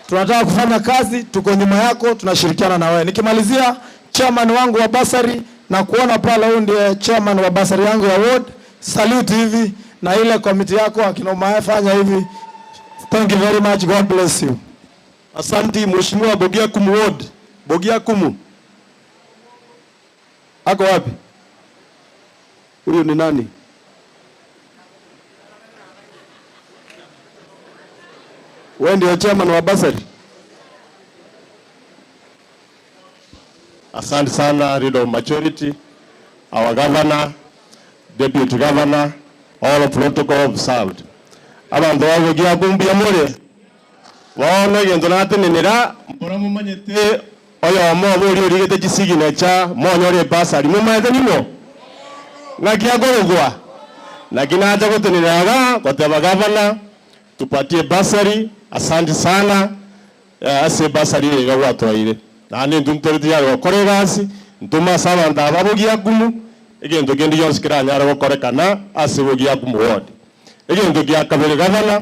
Tunataka kufanya kazi, tuko nyuma yako, tunashirikiana na wewe. Nikimalizia, chairman wangu wa basari na kuona pale huyu ndiye chairman wa basari yangu ya ward. Salute hivi na ile komiti yako akina umefanya hivi. Thank you very much. God bless you. Asante Mheshimiwa Bogiakumu ward. Bogiakumu ako wapi? Huyu ni nani? Wewe ndio chairman wa basari? Asante sana, leader of majority, our governor, deputy governor, all protocol observed. Abantu bavugira kumbia mure waona gendo natenenera mbora mumanyete oyo omo bori origete kisigine cha monyore basari mumanyete nimo ngakia gorogwa na kinaanza kutuniraga kwa taba gavana tupatie basari. Asante sana ase basari ile kwa twaire na ni ndumtoriti ya koregasi ntuma saba ndaba bogia gumu egendo gendi yosikira nyara gokorekana ase bogia gumu ward egendo gya kabere gavana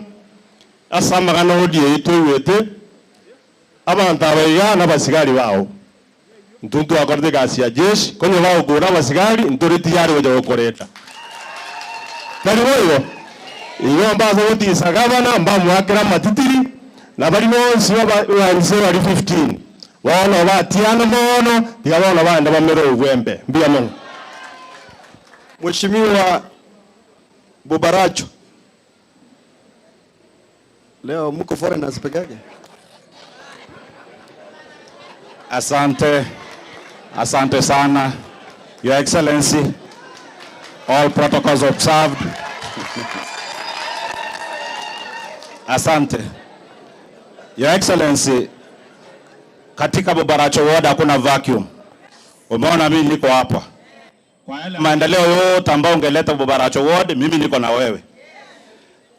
asamagana odie itwete abantu abaiga n'abasigari bawo ntuntu akorete gasi ya jeshi konyo bawo gora abasigari ntoriti yari goja gokoreta bari boyo iyo mbazo gutisa gavana mbamwakira matitiri na bari bonsi babanze bari 15 wana batiana mono tikabona banda bamero ugwembe mbia mono. Mheshimiwa Bobaracho, leo mko foreigners peke yake. Asante sana, Your Excellency, all protocols observed. Asante. Your Excellency, katika Bobaracho ward hakuna vacuum. Umeona mimi niko hapa. Kwa yale maendeleo yote ambayo ungeleta Bobaracho ward, mimi niko na wewe.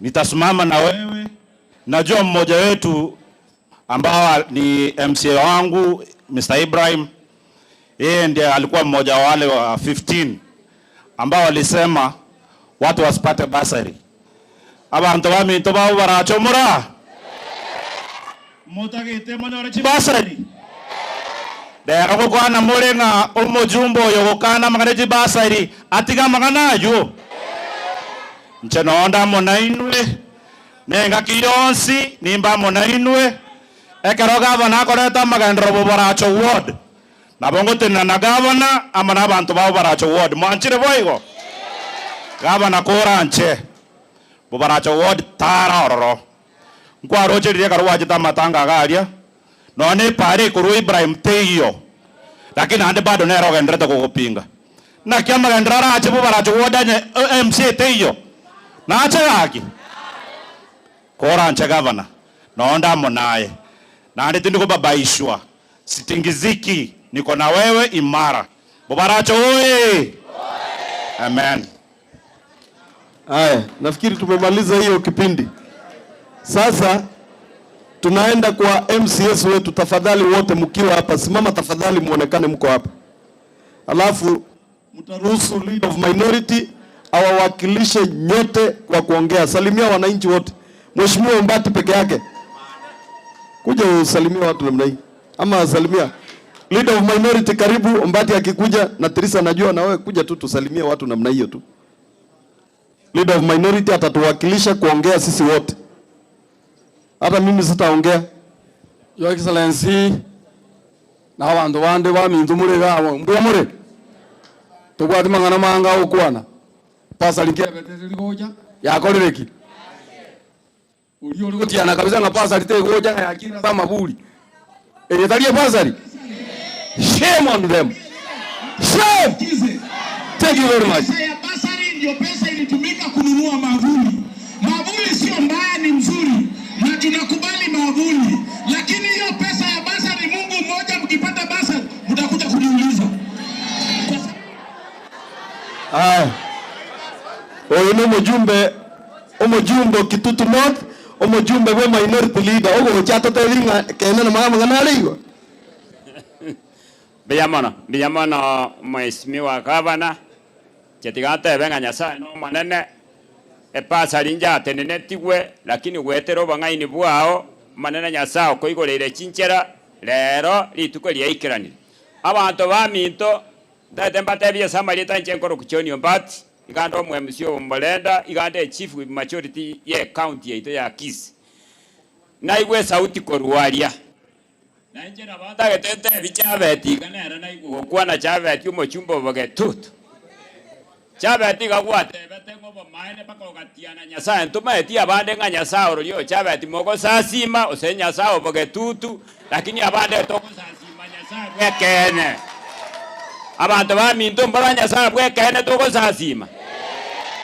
Nitasimama na wewe. Najua mmoja wetu ambao ni MCA wangu Mr. Ibrahim, yeye ndiye alikuwa mmoja wa wale wa 15 ambao walisema watu wasipate basari. Abantu baminto ba Bobaracho mura mutagite monore basari dera ko kwana murenga omojumbo yogokana magareji basari atiga magana yo ncheno mona inwe nenga kironsi nimba mona inwe ekero gavana akoreta magendero Bobaracho ward nabongo tena na gavana ama nabantu ba Bobaracho ward mwanchire boigo gavana koranche Bobaracho ward taroro kwa roje ria karwa jita matanga garia none pare kuru Ibrahim Teyo lakini ande bado nero gendreta kukupinga na kiama gendera ache Bobaracho ward MC Teyo na ache haki koranche gavana naonda monaye na ande tindiko babaishwa sitingiziki niko na wewe imara Bobaracho oye amen. Haya, nafikiri tumemaliza hiyo kipindi. Sasa tunaenda kwa MCS wetu. Tafadhali wote mkiwa hapa simama tafadhali, muonekane mko hapa. Alafu mtaruhusu leader of minority awawakilishe nyote kwa kuongea. Salimia wananchi wote. Mheshimiwa Mbati peke yake kuja usalimia watu namna hii, ama salimia leader of minority. Karibu Mbati akikuja, na Teresa najua na wewe kuja tu tusalimie watu namna hiyo tu. Leader of minority atatuwakilisha kuongea sisi wote. Hata mimi sitaongea. Your Excellency, na abantu bande bamintu murega abo mbwa mure tugwati mangana manga okwana pasali kebeteri goja yakorereki uri uri gutiana kabisa nga pasali te goja yakira za mabuli eyetalie pasali. Shame on them. Shame. Thank you very much. Basari ndio pesa ilitumika kununua mavuli. Mavuli sio mbaya, ni mzuri na tunakubali mavuli, lakini hiyo pesa ya basari, Mungu mmoja, mkipata basari mtakuja kuniuliza. Oyo no mujumbe Kitutu North, omujumbe we minority leader ogo chato telinga kena na mama ngana aliwa. Biyamana mheshimiwa gavana chetigate benga Nyasaye no manene epasari njate nenetigwe lakini wetero bangaini bwao manene Nyasaye ko igorere chinchera lero lituko lyaikirani abantu baminto date mbatebye samarita nchenkoro kuchoni Mbati igando mwemsio Mbolenda igande chief majority ye county yeito ya Kisii na igwe sauti koruaria na njera bata getete bichabeti kanera na igwo kwana chabeti umuchumbo bogetutu chabeti gagwate bete ngobo maene bako gatiana Nyasaye ntumeti abande nga Nyasaye oryo chabeti mogo sasima ose Nyasaye bogetutu lakini abande toko sasima Nyasaye bwekene abantu baminto mbara Nyasaye bwekene toko sasima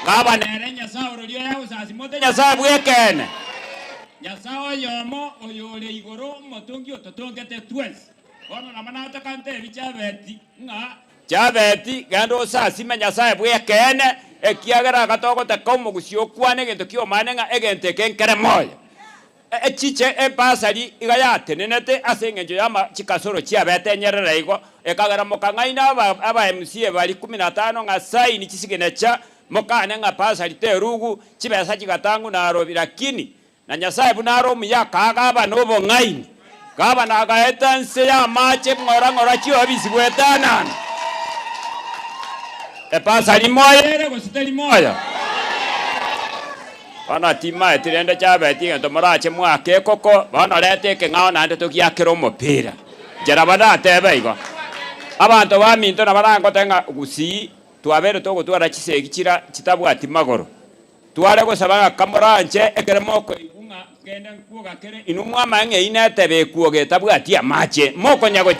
ngaba nere Nyasaye oryo yao sasima te Nyasaye bwekene Nyasaye yomo oyole igoro motongi ototongete twes ono namana takante bichabeti nga chabeti gando sasima Nyasaye bwekene ekiagera gatoko takomo gusiokwane gento kio manenga egente kenkere moya echiche epasari igayate nenete asengenjo yama chikasoro chiabete nyerera igo ekagera mokangaina aba MCA bali 15 nga saini chisigenecha mokane nga pasari terugu chibesa chigatangu na arobi lakini na nyasaye bunaro muyaka gaba nobo ngaini gaba na gaeta nse ya mache ngora chio bisibwetana pasari moya ere gositeli moya bana tima etirende chabeti ngento marache mwake koko bana lete ke ngao nande tokiakero mopira jera bana tebe igo abantu baminto na barango tenga gusi twabere togo twara chisegi chira chitabwati magoro tware go sabanga kamoranche ekeremoko igunga kende kuoga kere inumwa mange inetebe kuoge tabwati amache moko nyago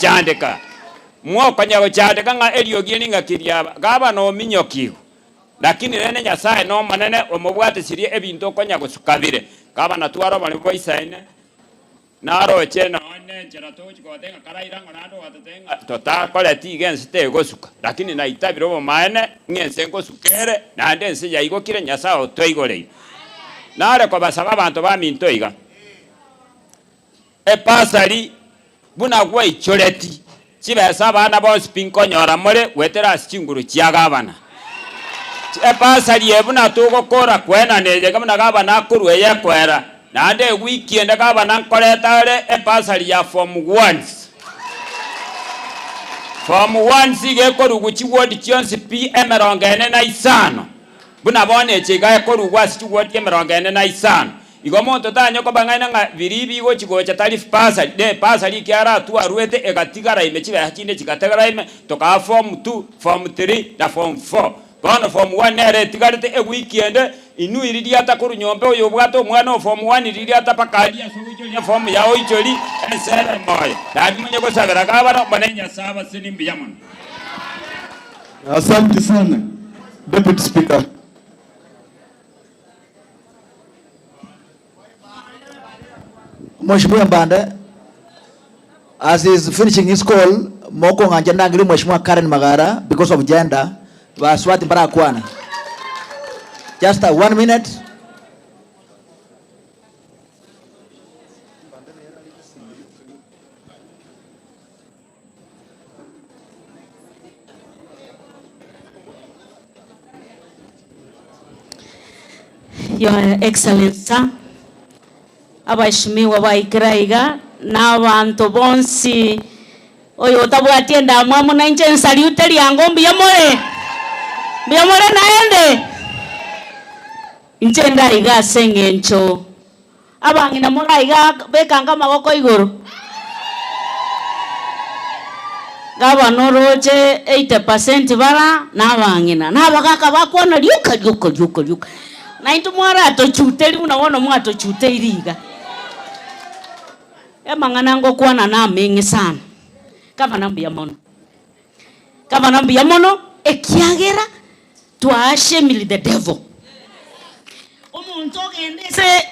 chandeka nga eliogieni nga kiria gaba no minyokigo lakini rene nyasaye no manene omubwate sirie ebinto konya gusukabire gaba na twaro bali boisaine naro chena one jera to chikotenga karaira ngorando watatenga tota koleti gens te gosuka lakini na itabiro bo maene ngense ngosukere na ndense ya igo kire nyasaye toigore nare ko basaba abantu ba minto iga pasari buna gwa ichoreti chibesa abana bonse pinkonyora more wetera chinguru chiagabana pasari ebuna tugokora kwena neje kamuna gabana kurwe yekwera nande weekend gabana nkoretare pasari ya form 1 sige korugu chiwodi chionse PM na isano buna bone chiga korugu chiwodi na isano igomonto tanyo ko bangaina nga biribi go chigocha tarifu pasari de pasari kiara tu aruete egatigara imechiba hachinde chigategara ime toka form 2 form 3 na form 4 bono form 1 nere tigarete weekend inu iridi ata kuru nyombe oyo bwato mwana form 1 iridi ata pakalia sowicho ya form ya oicholi esere moyo dadi mwenye ko sabera kabara banenya saba sinimbi yamon. Asante sana Deputy Speaker. Mheshimiwa Mbande, as he is finishing his call, moko nganja ngili Mheshimiwa Karen Magara because of gender, waswati mbara kwana. Just 1 minute. Your Excellency, abashimiwa baikiraiga n'abantu bonsi oyo tabwatie ndamwa muna inche nsaliute lyango mbiyamore naende inche ndaiga sengencho abangina muraiga bekanga magoko iguru gaba noroje 80% bara n'abangina n'abagaka bakwana lyuka na into mwara atochuteli unaona mwato chuteliga mangana ngo kwana na mengi sana kama nambi ya mono ekiagera twashemili the devil omuntu ogendese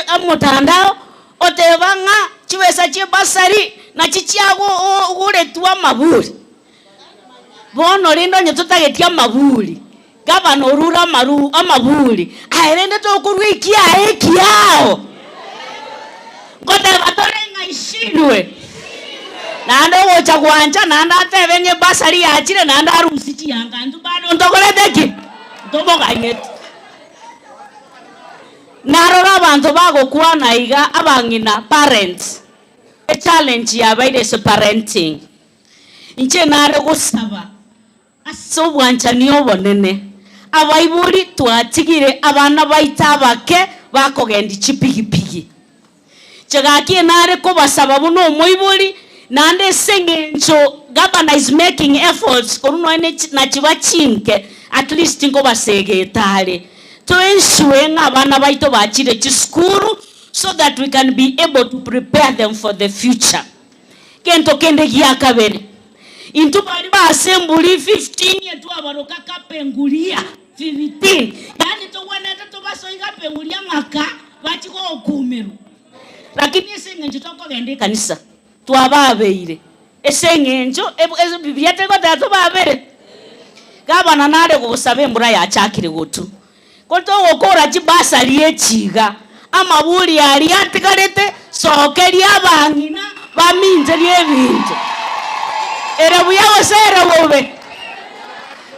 amutandao otebanga chiwesa chibasari na chichiago uretwa maburi bono lindo nyotutagetia maburi gaba norura amaburi aerende tokurwikia ekiao ngote batorenga ishindwe nando wocha kwanja nanda tebenye basari yachire nanda arusi chiyanga ndu bado ndogoleteki ndoboganyete narora abantu bagokwana iga abangina parents a challenge yabaire so parenting inche nare gusaba asobwancha niyo bonene abaiburi twatigire abana baitabake bakogendi chipigipigi chagakie nare ko basaba buno moiburi nande sengencho governor is making efforts koruno ene na chibachinke at least ngo basegetare to ensure abana baito bachire chiskuru so that we can be able to prepare them for the future kento kende giakabere into bali ba assembly 15 yetu abaroka kapengulia 15 yani to wanata to basoinga pengulia maka bachiko okumeru lakini sengencho toko gende kanisa twababeire esengencho biblia tego tatu babere gavana nare gusabe mbura ya chakire gutu koto gukura chibasari echiga amaburi ari atigarete sokeria abangina baminze ebintu era buya gosera bobe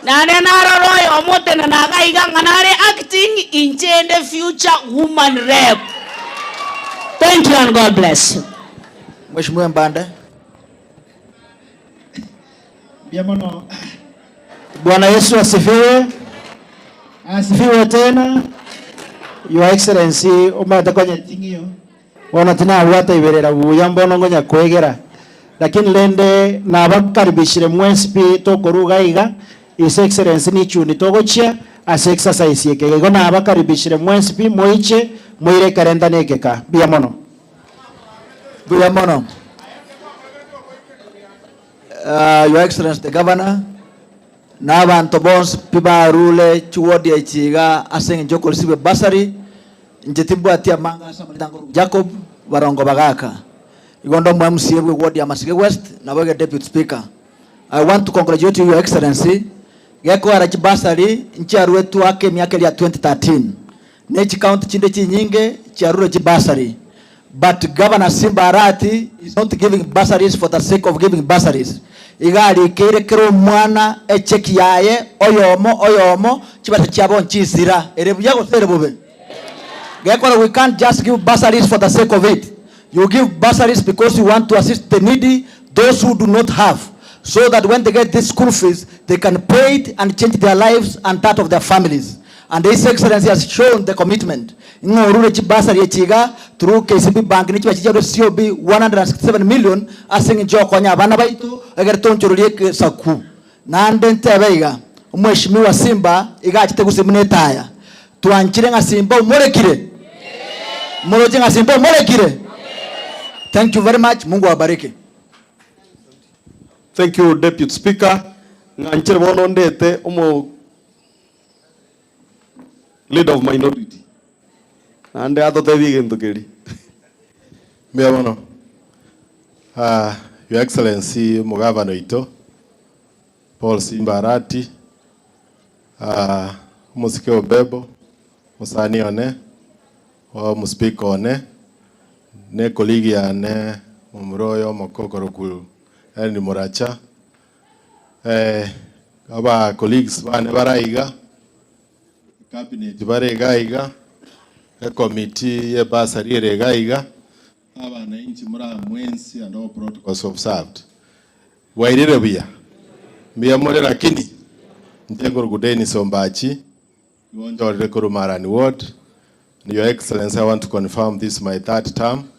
nane naroroyo omotene nagaiga nganare acting in the future woman rep. Thank you and God bless you. Mheshimiwa Mbanda. Biamono. Bwana Yesu asifiwe. Asifiwe tena. Your Excellency, umata kwenye tingio. Wana tina wata iberera buyambono ngonya kwegera. Lakini lende na bakaribishire mwensipi tokoruga iga. His Excellency ni chuni togochia as exercise yeke. Gona bakaribishire mwensipi moiche moire karenda nekeka. Biamono. Biamono. Your Excellency the Governor. Na abantu bonse piba rule chuodi ya chiga asenge njoko risibe basari njetimbu atia manga samaritango Jacob Warongo Bagaka igondo mwa MCA ward ya Masike West na wege Deputy Speaker. I want to congratulate you, Your Excellency. Geko arachi basari nchi aruetu wake miaka ya 2013 nechi county chinde chi nyinge chiarure chi basari, but Governor Simba Arati is not giving bursaries for the sake of giving bursaries. Igari kere kero mwana echeki yaye oyomo chibata chiabo nchisira erebu yago serebobe. Gekora, we can't just give bursaries for the sake of it. You give bursaries because you want to assist the needy, those who do not have, so that when they get these school fees they can pay it and change their lives and that of their families. And His Excellency has shown the commitment. Ngorure chibasari echiga through KCB Bank ni chibachija COB 167 million asing jo konya abana baitu egerton chorulie saku nande ntebeiga umweshimiwa Simba igachite gusimunetaya tuanchire nga Simba umurekire muroje nga Simba umurekire. Thank you very much. Mungu awabariki. Thank you, Deputy Speaker. Nganchire bono ndete leader of minority. And the other day in the Gedi. Your Excellency Mugavano Ito, Paul Simba Arati, Musike Obebo, Musani One, or Muspiko One, ne colleague ane Mumroyo Mokokoroku, and Muracha. Our colleagues Van Baraiga, Cabinet Baraiga, a committee, a basari regaiga, abana inchi mura mwensi and all protocols observed. Wairire bia. Mbia mole lakini. Ntego Gudeni Sombachi. Yonjo Rekuru Marani Ward. Your Excellency, I want to confirm this is my third term.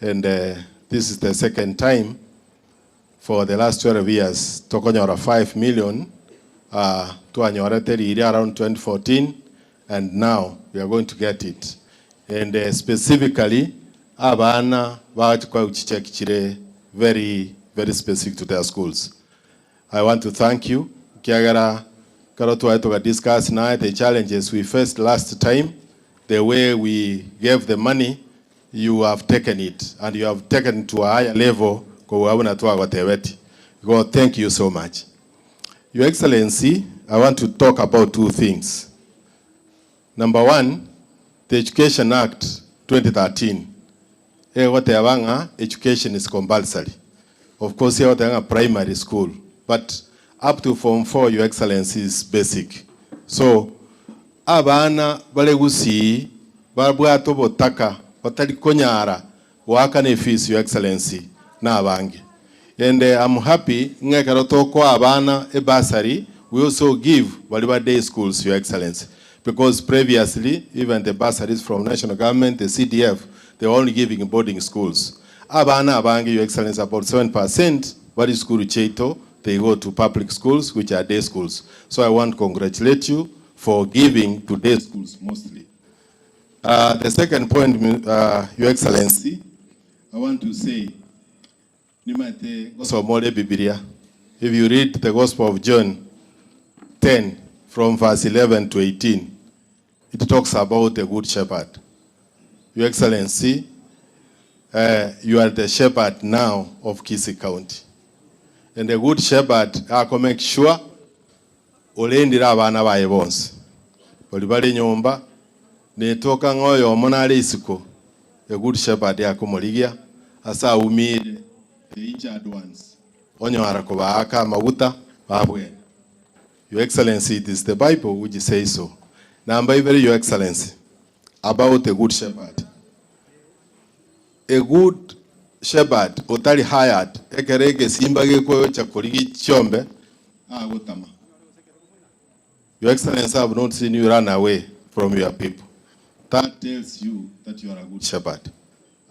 And this is the second time for the last 12 years. Tokonyora 5 million. To Anyorete around 2014. And now we are going to get it. And specifically, abana kwa uchichekchire very specific to their schools. I want to thank you. Kiagara karotu aitoka discuss na the challenges we faced last time. The way we gave the money, you have taken it and you have taken it to a higher level. God, thank you so much. Your Excellency, I want to talk about two things. Number one, the Education Act 2013. Education is compulsory. Of course, here a primary school, but up to Form 4, Your Excellency, is basic. So, abana balegusi babwato botaka batali konyara wakane fees, Your Excellency, na abange. And I'm happy ngekaroto abana e bursary. We also give whatever day schools, Your Excellency. Because previously, even the bursaries from national government, the CDF, they're only giving boarding schools. Abana abangi, Your Excellency, about 7%, what is school Cheito, they go to public schools, which are day schools. So I want to congratulate you for giving to day schools mostly. The second point, Your Excellency, I want to say, if you read the Gospel of John 10, from verse 11 to 18, it talks about the good shepherd. Your Excellency, you are the shepherd now of Kisii County. And the good shepherd, I can make sure, olendira abana baye bonse oli bali nyumba netoka ngoyo omonale isiko a good shepherd yakumoligia asa umire injured ones onyora kubaaka maguta babwe. Your Excellency, it is the Bible which says so. Number very, Your Excellency, about a good shepherd. A good shepherd otali hired ekerege simbage kwa chakoligi chombe agutama. Your Excellency, I have not seen you run away from your people. That tells you that you are a good shepherd,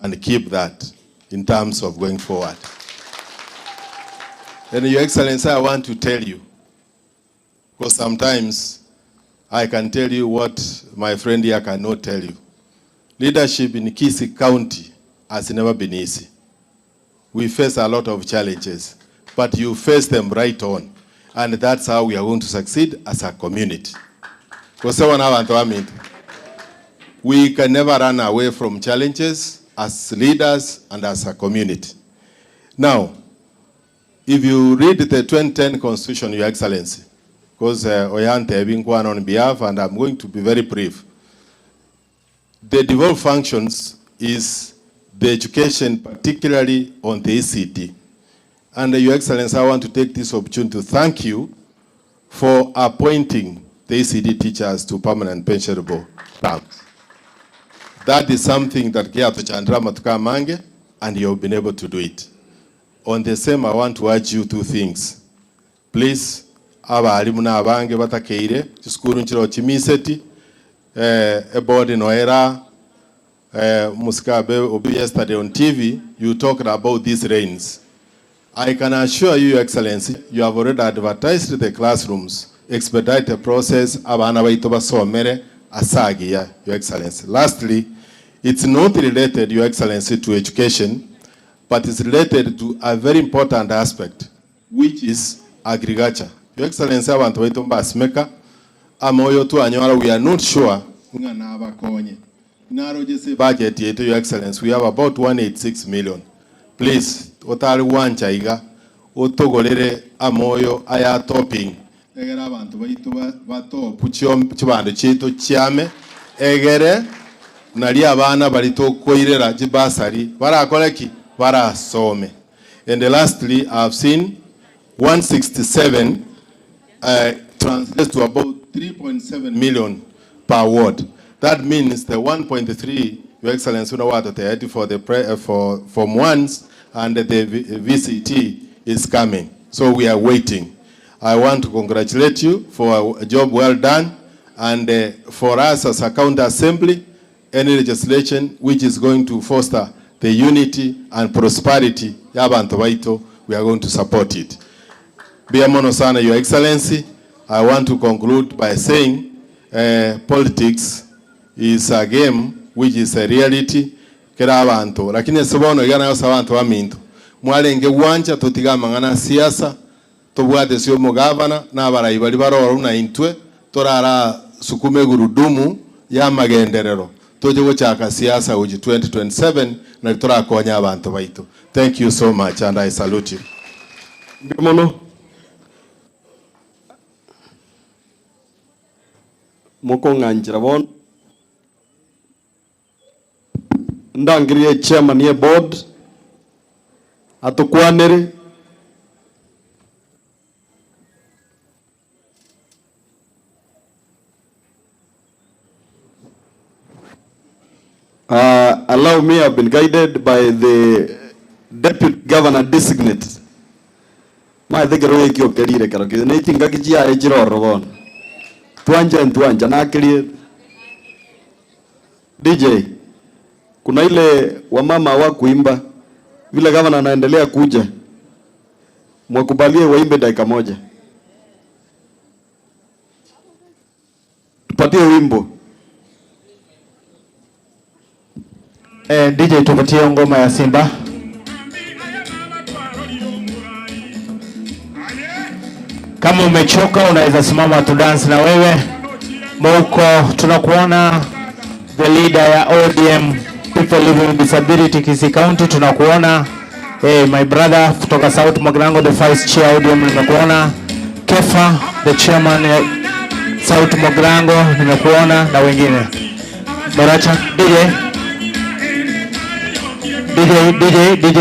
and keep that in terms of going forward. And Your Excellency, I want to tell you, because sometimes I can tell you what my friend here cannot tell you. Leadership in Kisii County has never been easy. We face a lot of challenges, but you face them right on. And that's how we are going to succeed as a community. We can never run away from challenges as leaders and as a community. Now, if you read the 2010 Constitution, Your Excellency, because Oyante have been going on behalf, and I'm going to be very brief. The devolved functions is the education, particularly on the ECD. And Your Excellency, I want to take this opportunity to thank you for appointing the ECD teachers to permanent pensionable terms. That is something that Kiato Chandra Matuka Mange, and you have been able to do it. On the same, I want to urge you two things. Please, abalimu n'abange batakeire kiskuru nchiro chimiseti board no era Musikabe obi yesterday on TV you talked about these rains. I can assure you, Your Excellency, you have already advertised the classrooms, expedite the process, abana baito basomere asagia, Your Excellency. Lastly, it's not related, Your Excellency, to education, but it's related to a very important aspect, which is agriculture. Your Excellency, abantu baitu basimeka amoyo tu anyora, we are not sure ngana abakonye naro jese budget yetu, Your Excellency, we have about 186 million. Please otali wancha iga otogolere amoyo aya topping egera abantu baitu bato puchyo chibande chito chiame egere nali abana balito koirera jibasari barakoleki barasome. And lastly, I have seen 167 translates to about 3.7 million per ward. That means the 1.3, Your Excellency, for the for Form 1s and the VCT is coming. So we are waiting. I want to congratulate you for a job well done, and for us as a county assembly, any legislation which is going to foster the unity and prosperity, we are going to support it. Biamono sana, Your Excellency, I want to conclude by saying politics is a game which is a reality. Kera abantu, lakini sababu igana yosa abantu wa mintu. Mwalenge uwanja tutigama ngana siasa, tobwate sio mugavana na barayi bali baroro na intwe torara sukume gurudumu ya magenderero. Toje gochaka siasa uji 2027 na turakonya abantu baitu. Thank you so much and I salute you. Biamono moko nganjira bon ndangiriye chairman ye board atukwanere allow me, I've been guided by the deputy governor designate. My the garo ekyo kerire karo ke ne tinga ki ya ejiro robon tuanja na clear DJ. Kuna ile wamama wa kuimba vile gavana anaendelea kuja, mwakubalie waimbe dakika moja, tupatie wimbo. DJ tupatie ngoma ya Simba. Kama umechoka unaweza simama tu dance na wewe. Moko tunakuona the leader ya ODM People Living with Disability Kisii County, tunakuona my brother kutoka South Magrango the vice chair ODM, tunakuona Kefa, the chairman ya Sauti Mogrango, nimekuona na wengine. Baracha, DJ.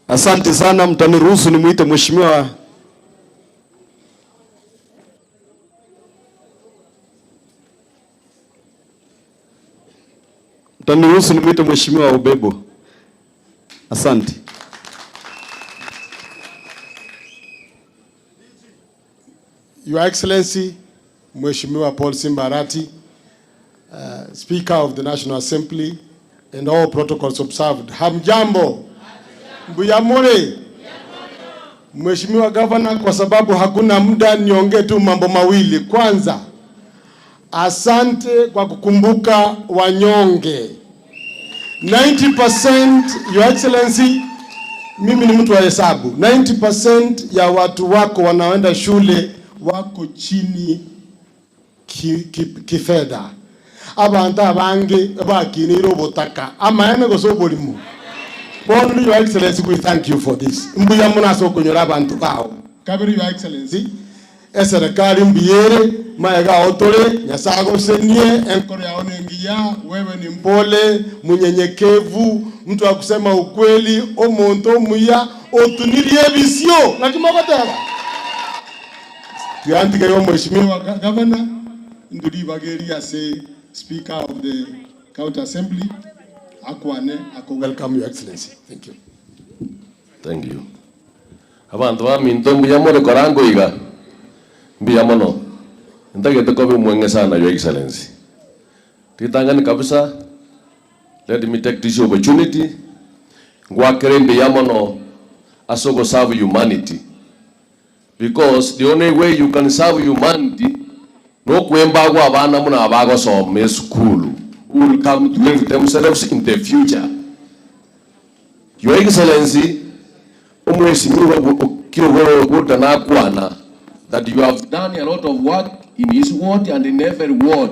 Asante sana, mtaniruhusu nimuite mheshimiwa Mheshimiwa Ubebo. Asante. Your Excellency, Mheshimiwa Paul Simbarati, Speaker of the National Assembly, and all protocols observed. Hamjambo. Mbuyamore. Mheshimiwa Governor, kwa sababu hakuna muda, niongee tu mambo mawili. Kwanza, asante kwa kukumbuka wanyonge. 90%, Your Excellency, mimi ni mtu wa hesabu. 90% ya watu wako wanaoenda shule wako chini kifedha. Abantu abange bakinira obutaka amaene gosobolimu. Bon, Your Excellency, we thank you for this. Mbuya munaso kunyora abantu bao. Kabiri, Your Excellency, eserikali mbiyere maega otore nyasago senie enkore yaonengia. Wewe ni mpole, munyenyekevu, mtu wa kusema ukweli, omonto muya otunirie visio na kimogotera. Tuandike yo Mheshimiwa Governor nduri bageria se Speaker of the County Assembly akwane welcome, Your Excellency. Thank you. Thank you. Abantu baminto mbiyamore korango iga mbiyamono ndagete ko bimwenge sana, Your Excellency. Titangani kabisa, let me take this opportunity ngwakere mbiyamono asogo serve humanity, because the only way you can serve humanity no kwemba kwa abana muna abago some school who will come to live themselves in the future. Your Excellency, that you have done a lot of work in his ward and in every ward,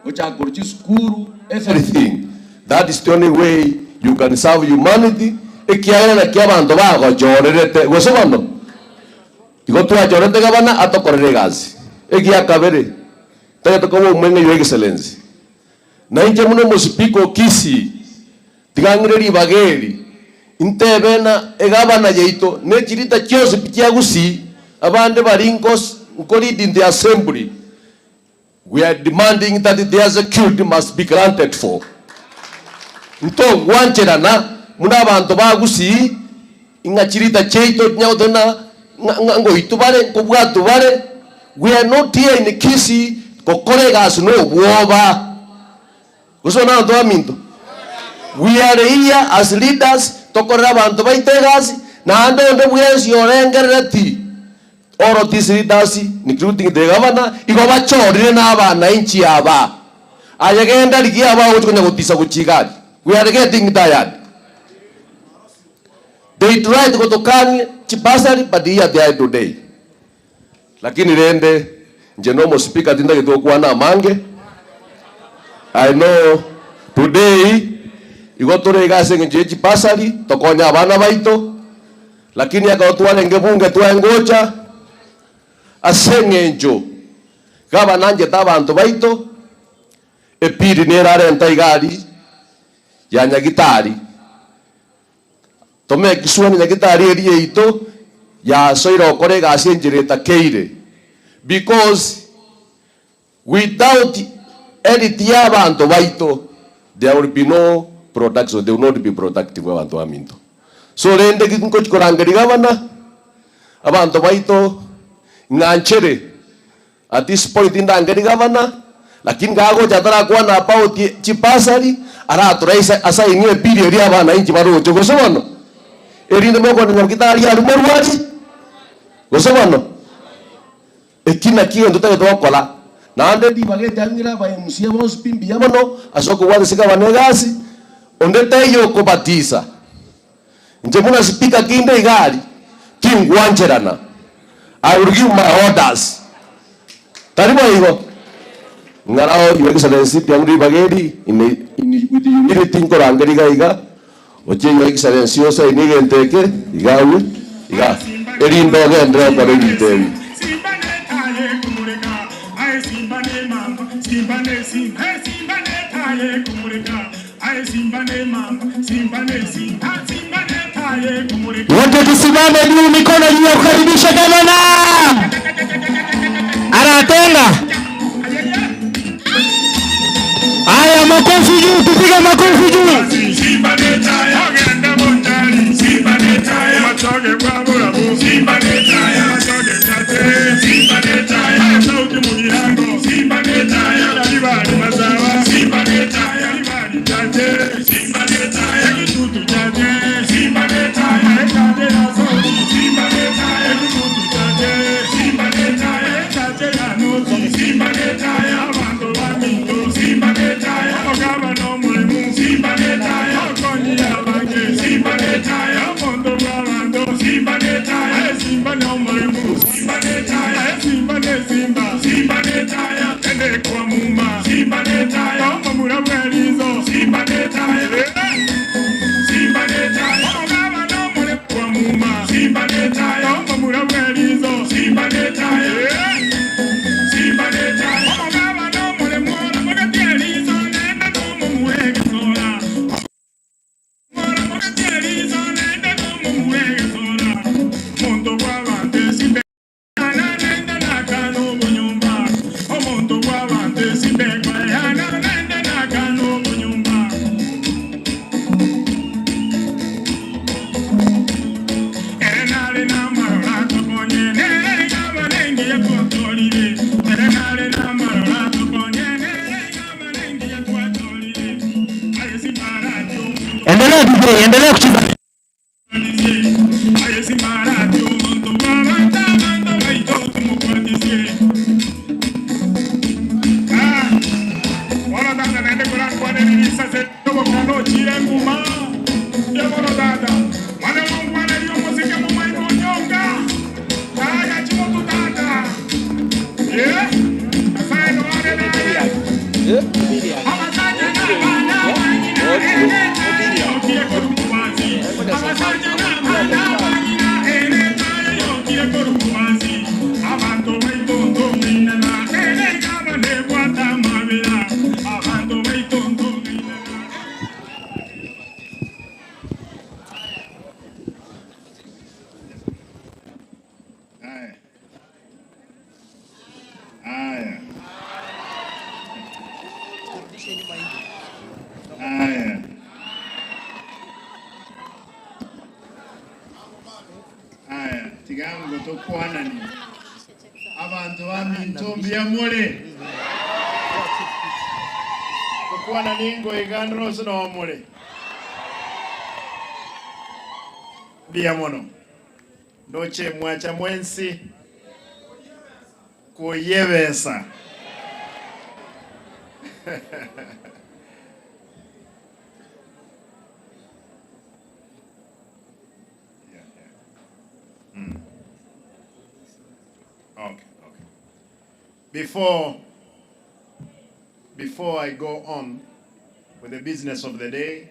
which are school, everything. That is the only way you can serve humanity. Your Excellency, na inje muno musipiko kisi tigangireri bageri intebena egabana yeito nechirita cyose pikyagusi abande barinkos ukori in the assembly. We are demanding that their security must be granted for. Nto wancherana muna abantu bagusi ingachirita cheito nyaudona ngo itubare kubwatu bare. We are not here in Kisi kokoregas no woba. Usona ndo aminto. We are here as leaders tokora abantu baitegas na ando ndo bwesi orengereti. All of these leaders, including the governor, iko bachorire na abana inchi aba. Ayagenda ligi aba utukunya gutisa kuchigari. We are getting tired. They tried to tokani chipasari but here they are today. Lakini rende njenomo speaker tinda kitokwa na mange. I know today igotore gase nje chipasari tokonya abana baito. Lakini akotwale ngebunge twangocha asengenjo gaba nanje tabantu baito epiri nerare ntaigari ya nyagitari tome kiswani nyagitari eri ito ya soiro kore gasenjireta keire, because without any abantu baito there will be no production, they will not be productive abantu aminto. So rende kinko korangeri gabana abantu baito nganchere at this point in the governor, lakini gago jatara kwa na pao chipasari ara turaisa asa inye period ya bana inchi baro jogo sono erinde moko na kitari ya rumorwati gosono ekina kiyo ndota to kola na ande di bagete angira ba musie bos pimbi ya bono asoko wale sika banegasi onde tayo ko batisa nje muna speaker kinde igari kingwancherana. I will give my orders. Taribo higo. Ngarao Your Excellency tiamri bageri with the unity korangeri gaiga. Oche Your Excellency osa inige nteke igawe iga. Erindo gendra kwa rejitewi. Wote tusimame juu, mikono juu ya kukaribisha gavana. Anatenga. Haya, makofi juu, tupige makofi juu. Endelea kucheza. Tigango tokwana ni abantu bamintombi ya mole tokwana ningo igandro sino mole bia mono noche mwacha mwensi kuyebesa Before I go on with the business of the day,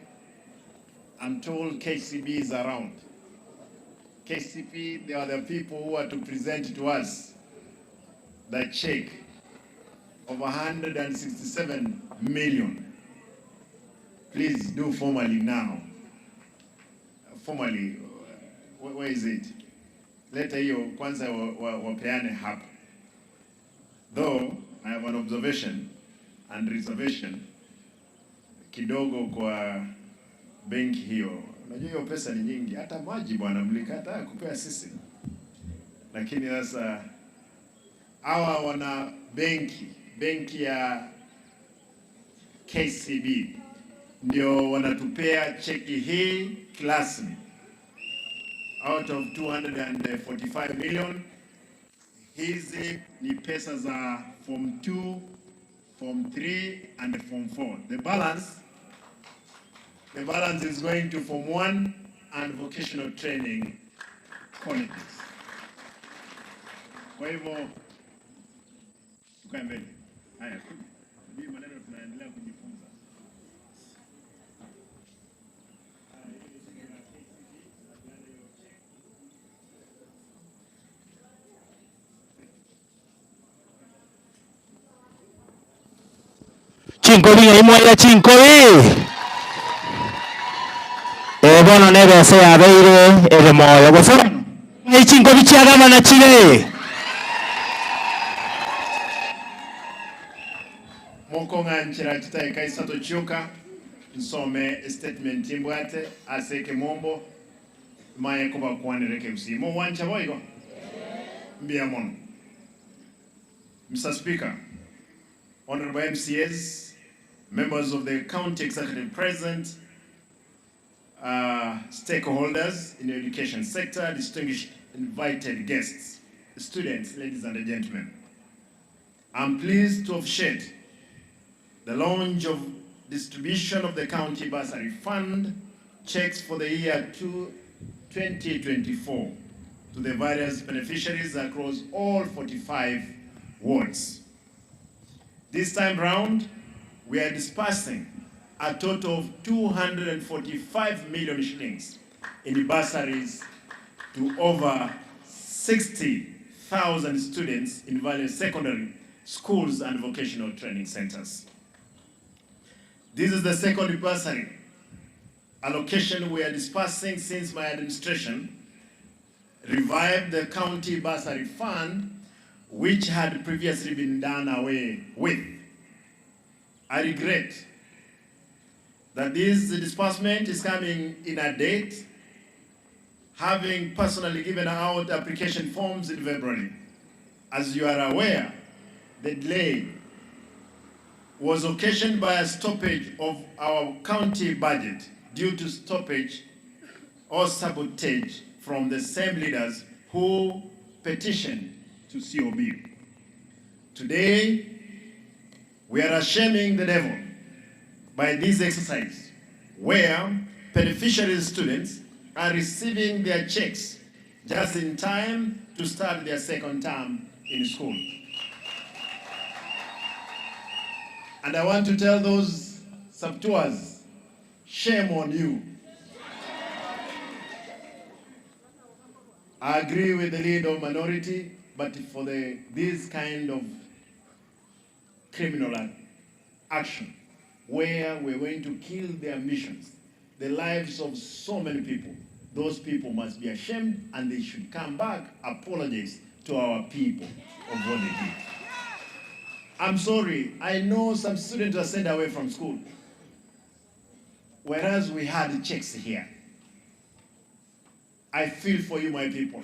I'm told KCB is around. KCB, they are the people who are to present to us the check of 167 million. Please do formally now. Formally, where is it? Leta hiyo kwanza wapeane hapa. Though I have an observation and reservation kidogo kwa benki hiyo. Unajua hiyo pesa ni nyingi, hata maji bwana mlikata kupea sisi. Lakini sasa hawa wana benki ya KCB ndio wanatupea cheki hii rasmi out of 245 million. Hizi ni pesa za form 2, form 3 and form 4. The balance is going to form 1 and vocational training colleges. Kwa hivyo tukae mbele. Haya, hii maneno tunaendelea kujifunza. Chinkobi ngaimwaira chinkobi. Bono nebese yabeire ere moyo gofuna. Chinkobi chia gavana chile. Mokonga nchira chitae kaisato chioka nsome statement imbwate aseke mombo maye kuba kwanireke msimo wancha boigo mbia mono. Mr. Speaker, honorable MCAs, members of the county executive present, stakeholders in the education sector, distinguished invited guests, students, ladies and gentlemen. I'm pleased to officiate the launch of distribution of the county bursary fund checks for the year 2024 to the various beneficiaries across all 45 wards. This time round, we are dispersing a total of 245 million shillings in bursaries to over 60,000 students in various secondary schools and vocational training centers. This is the second bursary allocation we are dispersing since my administration revived the county bursary fund, which had previously been done away with. I regret that this disbursement is coming in a date, having personally given out application forms in February. As you are aware, the delay was occasioned by a stoppage of our county budget due to stoppage or sabotage from the same leaders who petitioned to COB. Today, we are shaming the devil by this exercise, where beneficiary students are receiving their checks just in time to start their second term in school. And I want to tell those saboteurs, shame on you. I agree with the leader of minority, but for this kind of criminal action, where we're going to kill their missions, the lives of so many people, those people must be ashamed and they should come back, apologize to our people of what they did. I'm sorry, I know some students are sent away from school, whereas we had checks here. I feel for you, my people.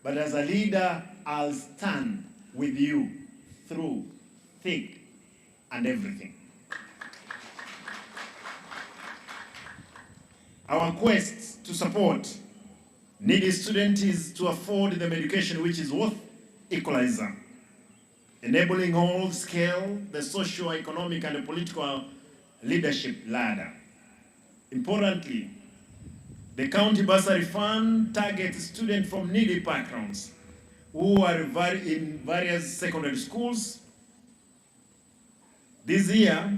But as a leader, I'll stand with you through thick and everything. Our quest to support needy students is to afford them education which is worth equalizer, enabling all scale the socio-economic and the political leadership ladder. Importantly, the county bursary fund targets students from needy backgrounds who are in various secondary schools. This year,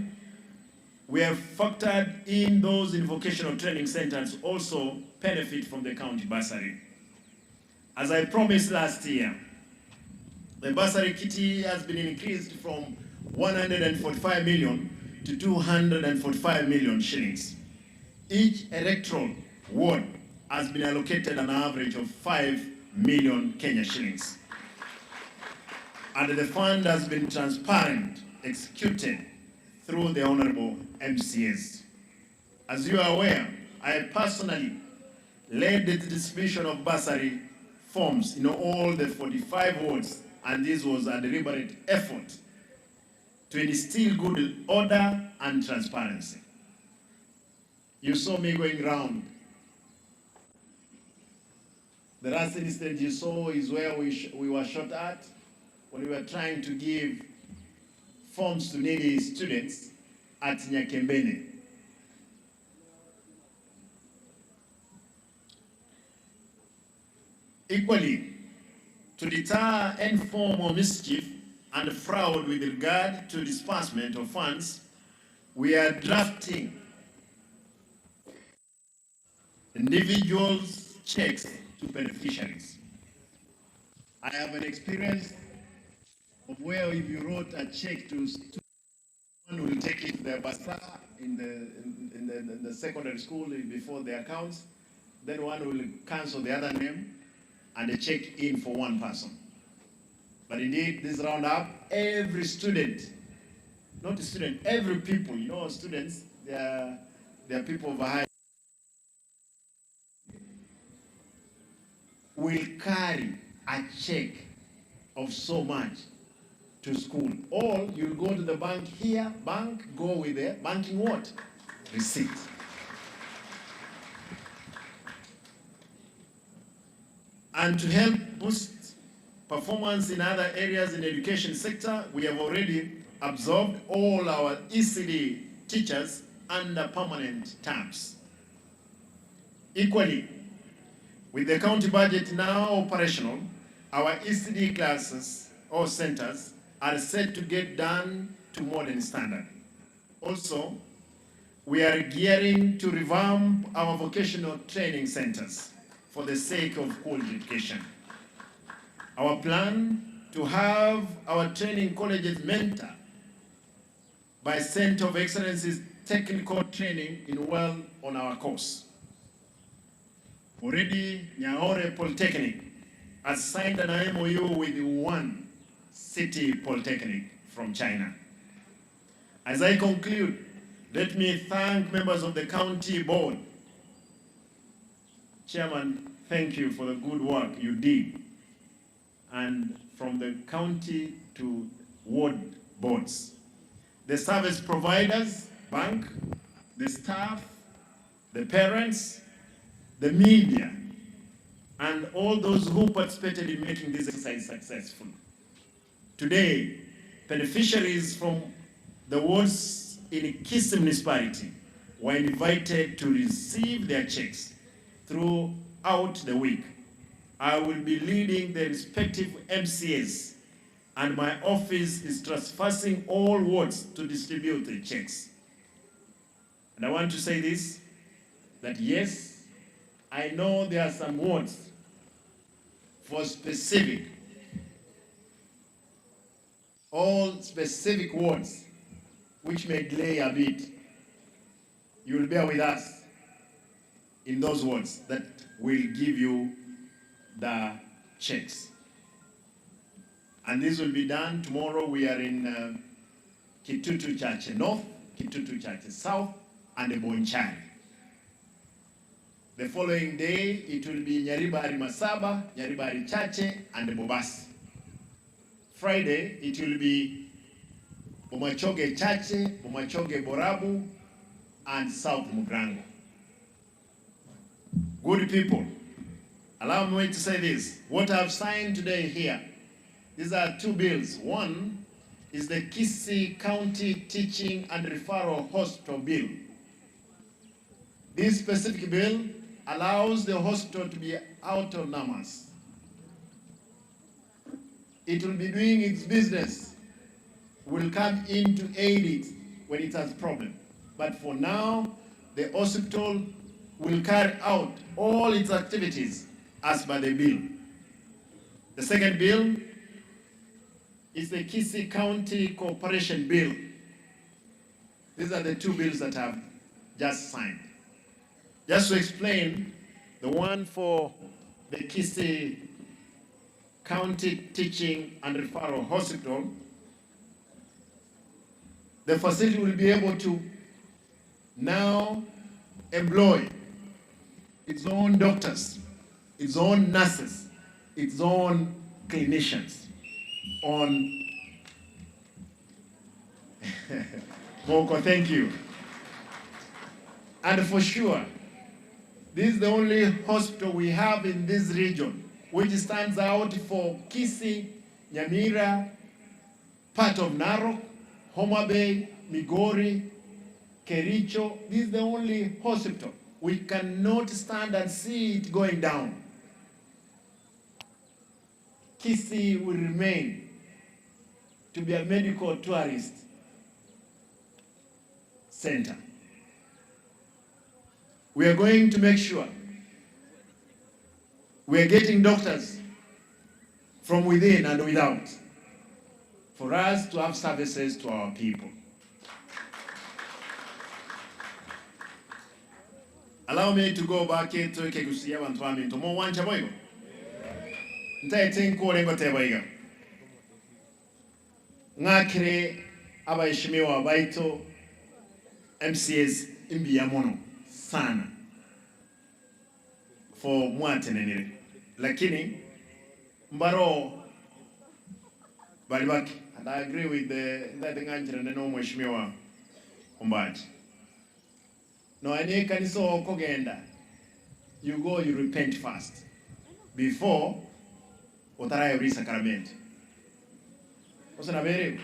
we have factored in those in vocational training centers also benefit from the county bursary. As I promised last year, the bursary kitty has been increased from 145 million to 245 million shillings. Each electoral ward has been allocated an average of 5 million Kenya shillings. And the fund has been transparent, executed through the honorable MCAs. As you are aware, I personally led the distribution of bursary forms in all the 45 wards, and this was a deliberate effort to instill good order and transparency. You saw me going round. The last incident you saw is where we were shot at when we were trying to give forms to needy students at Nyakembene. Equally, to deter any form of mischief and fraud with regard to disbursement of funds, we are drafting individuals' checks to beneficiaries. I have an experience of where if you wrote a check to will take it to the bazaar in the secondary school before the accounts. Then one will cancel the other name and they check in for one person. But indeed, this roundup, every student, not a student, every people, you know, students, they are people of a high, will carry a check of so much to school. Or you'll go to the bank here, go with the banking what? Receipt. And to help boost performance in other areas in the education sector, we have already absorbed all our ECD teachers under permanent tabs. Equally, with the county budget now operational, our ECD classes or centers are set to get done to modern standard. Also, we are gearing to revamp our vocational training centers for the sake of quality education. Our plan to have our training colleges mentored by Center of Excellence's technical training in well on our course. Already, Nyaore Polytechnic has signed an MOU with one city polytechnic from China. As I conclude, let me thank members of the county board. Chairman, thank you for the good work you did. And from the county to ward boards, the service providers, bank, the staff, the parents, the media, and all those who participated in making this exercise successful. Today, beneficiaries from the wards in Kisii municipality were invited to receive their checks throughout the week. I will be leading the respective MCAs, and my office is traversing all wards to distribute the checks. And I want to say this, that yes, I know there are some wards for specific, all specific wards which may delay a bit. You will bear with us in those wards that will give you the checks. And this will be done tomorrow. We are in Kitutu Church North, Kitutu Church South, and Bonchari. The following day, it will be Nyaribari Masaba, Nyaribari Chache, and Bobasi. Friday, it will be Bomachoge Chache, Bomachoge Borabu, and South Mugrango. Good people, allow me to say this. What I've signed today here, these are two bills. One is the Kisii County Teaching and Referral Hospital Bill. This specific bill allows the hospital to be autonomous. It will be doing its business, will come in to aid it when it has problem. But for now, the hospital will carry out all its activities as per the bill. The second bill is the Kisii County Cooperation Bill. These are the two bills that I've just signed. Just to explain, the one for the Kisii County Teaching and Referral Hospital, the facility will be able to now employ its own doctors, its own nurses, its own clinicians on Moko, thank you. And for sure, this is the only hospital we have in this region which stands out for Kisii, Nyamira, part of Narok, Homa Bay, Migori, Kericho. This is the only hospital. We cannot stand and see it going down. Kisii will remain to be a medical tourist center. We are going to make sure we are getting doctors from within and without for us to have services to our people. Allow me to go back to Kegusia and Twami to more one chaboy. Ntaite nkore tebaiga. Ngakire abaishimiwa baito MCS imbiyamono sana for mwatenenere. Lakini mbaro balibaki. And I agree with that nganjira neno mheshimiwa Ombachi. No, ane kanisa okogenda. You go, you repent first before utaraye uri sakramenti. Osana bere.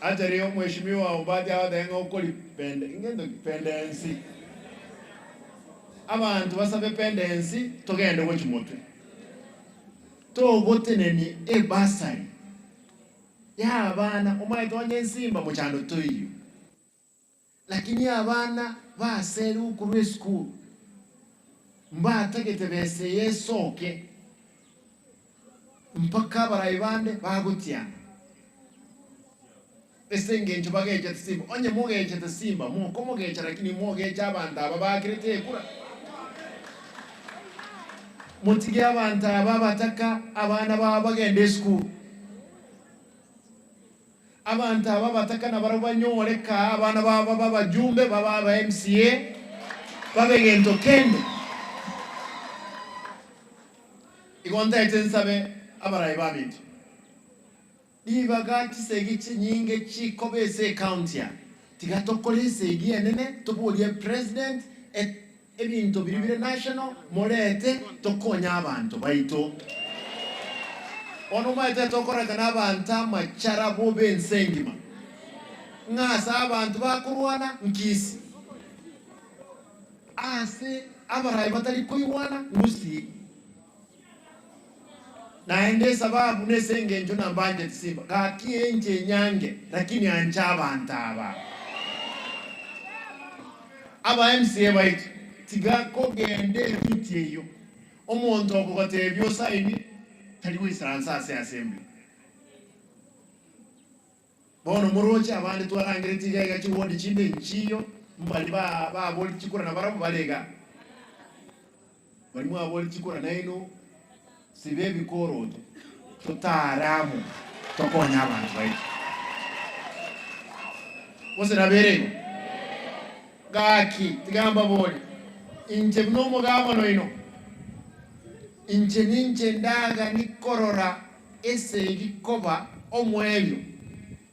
Atari mheshimiwa Ombachi awadenga ukoli pende. Ingendo pendency. Abantu basabe pendency togende wochimotwe. To goteneni ebasari. Ya abana omaito wanyensimba muchando tuyo. Lakini abana baseru ku school. Mbatagete bese yesoke. Mpaka barayibande bagutya. Esenge njubageje tsimba. Onye mogeje tsimba mo komogeje lakini mogeje abantu ababakirete kura. Mutige abantu ababataka abana babagende school. Abantu ababataka nabarabanyoleka abana baba jumbe baba MCA babegento kende. Igonta etensabe abarayi babintu. Ibagati segichi nyinge chikobese county ya. Tigatokolese igie nene tobulie president ebintu biribire national morete tokonya abantu baito. Ono maite tokora kana abantu amachara bobe nsengima. Ngasa abantu bakurwana nkisi. Ase abarayi batali kuyiwana ngusi. Naende sababu nesenge njo nambanje tsimba. Kaki enje nyange lakini anja abantu aba. Aba MCA baitu tigako gende fitiyo. Omuntu okokote byo saini taliwo isaransa se assembly. Bono murocha abandi twarangire tigaga chiwodi chinde nchiyo mbali ba boli chikura na barabu balega. Bali mu aboli chikura na ino sibe bikoroto tutaramu tokonya abantu bayi. Wose nabere gaki tigamba boli inje mnomo gama no ino inje ninje ndaga nikorora ese gikoba omwebyo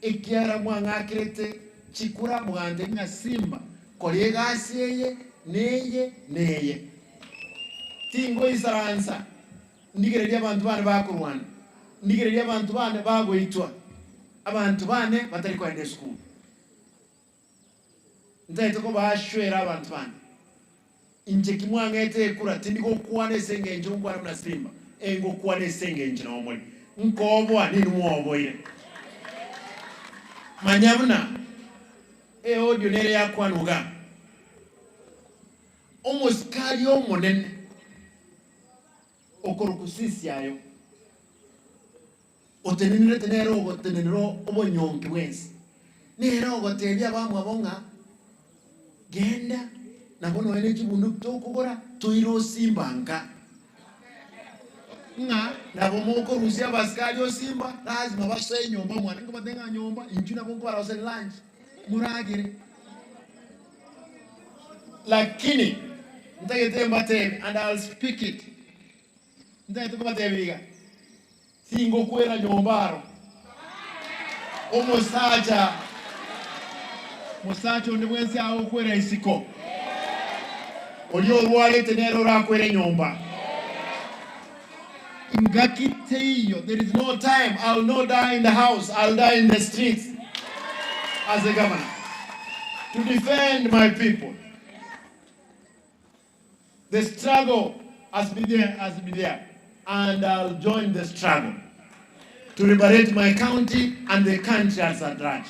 ekiara mwangakirete chikura mwande ngasimba kolega asiyeye neye tingo isaransa ndigere abantu bane bakurwana ndigere abantu bane bagoitwa abantu bane batari kwende school ndaito ko bashwera abantu bane inje kimwangete kura tindiko kuwane senge nje ngwana mna simba engo kuwane senge nje na omuli nkobwa ni mwobo ile manyabuna audio nere yakwanuga omusikali omonene okurukusisi ayo otenenere tenero otenenero obonyonke wensi nero ogotebya bamwe abonga genda nabono ene kibundu tokugora toiro simbanga nga nabo moko rusia baskali osimba lazima bashe nyomba mwana ngo badenga nyomba injuna bongo bara ose lunch muragire lakini ntagete mbate and I'll speak it ntagete mbate biga singo kwera nyombaro omosaja musacho ndi mwenzi aho kwera isiko olio rwale tenero rakwera nyomba ngakiteyo. There is no time. I'll not die in the house. I'll die in the streets as a governor to defend my people. The struggle has been there, and I'll join the struggle to liberate my county and the country as at large.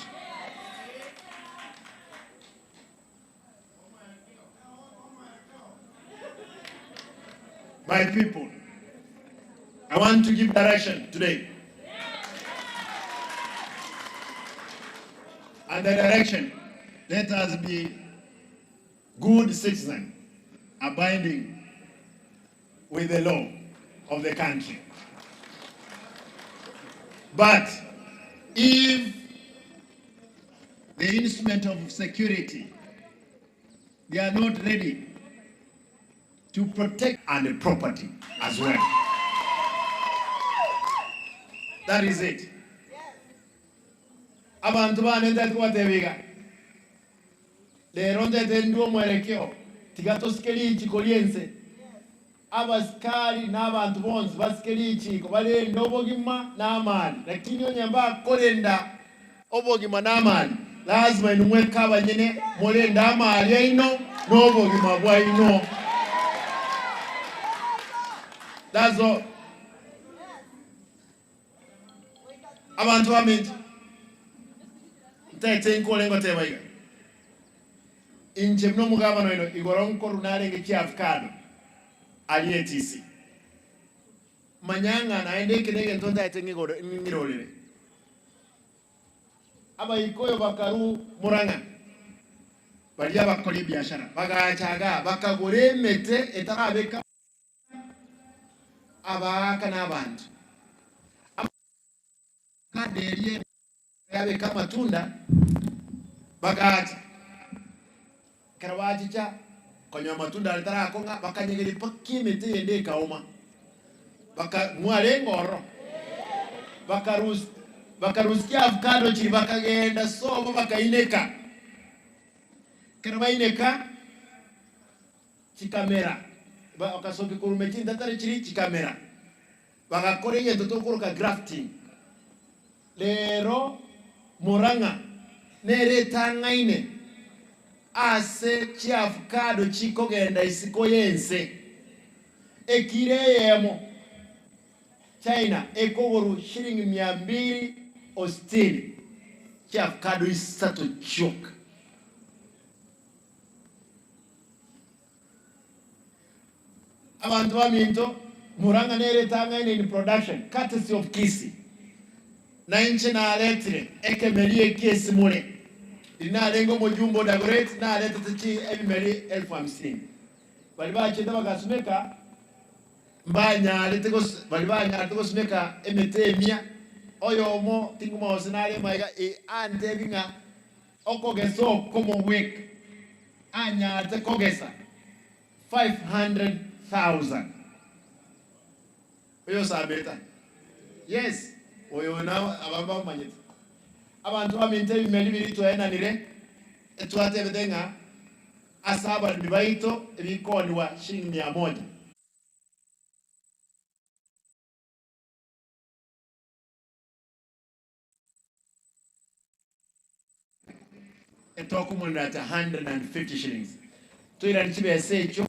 My people, I want to give direction today. And the direction, let us be good citizen, abiding with the law of the country. But if the instrument of security, they are not ready to protect and the property as well. That is it. Abantu banenda kuwatebiga. Lero ndete ndio mwelekeo. Tigatosikeli ichikoliense. Abasikali n'abantu bonse basikeli ichiko bale ndobogima n'amani. Lakini onyamba kolenda obogima n'amani. Lazima inumweka abanyene molenda amali aino n'obogima bwa ino. That's all. Abantu bamenje. Tete nkolengo tebaiga. Inje mno mugabano ino igoronko runarenge kiafkado. Alietisi. Manyanga na ende kinege ntonda etengigoro ngirolele. Aba ikoyo bakaru muranga. Balia bakoli biashara. Bagachaga bakagore mete etarabeka abaka n'abantu. Kaderie yabe kama tunda bagati karawajicha kwenye matunda alitara konga bakanyegeli pakimete yende kauma baka mwale ngoro bakarusikia avocado chiri bakagenda sobo bakaineka karawaineka chikamera bakasoki kurumechi ndatare chiri chikamera bakakore yendo tokoroka grafting. Lero Muranga nere tangaine ase chi avocado chiko genda isiko yense ekire yemo China ekogoro shilingi 260 chi avocado isato chok. Abantu baminto Muranga nere tangaine in production courtesy of Kisi. Na inche na aletire ekemelie kiesi mune ina lengo mojumbo da great na alete tichi ebimeli 1050 baliba chenda bagasumeka mbanya alete kos baliba nya alete kosumeka emetemia oyo mo tingu mo sinale maiga ante binga okogeso como week anya alete kogesa 500,000 oyo sabeta. Yes. Oyo na abamba manyete abantu bamente bimeli birito enanire etwate bedenga asaba bibaito ebikoni wa shilingi 100 etoku munda at 150 shillings toira nchibe secho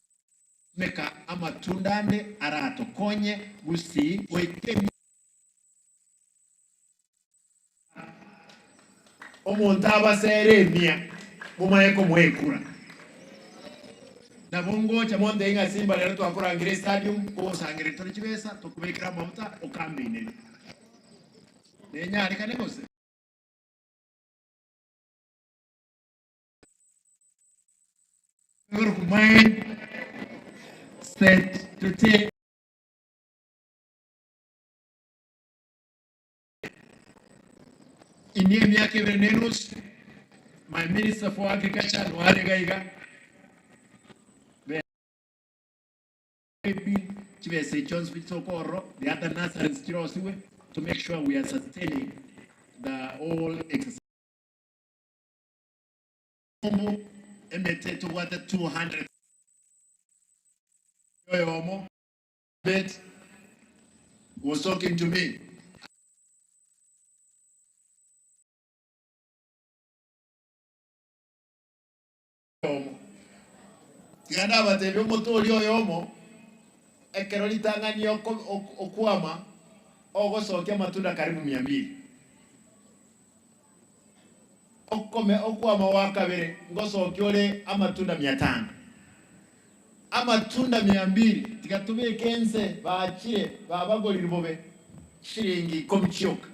meka amatundande arato konye gusi weke omuntu abaseremia mumayeko mwekura na bongo cha monde inga Simba lero twakurangire stadium ko sangire tori kibesa tukubekira mafuta okambine nenya ari kane kose your mind set to take Inie miake venenos, my Minister for Agriculture, Noare Gaiga, John's Vitokoro, the other nurseries to make sure we are sustaining the whole exercise. To what 200 was talking to me. Tiganda batebe motori oyomo ekero litangani okwama ogosokia matunda karibu 200 okome okwama wakabere ngosokia ole amatunda 500 amatunda 200 tigatubire kense baachire babagolira bobe shilingi komchioka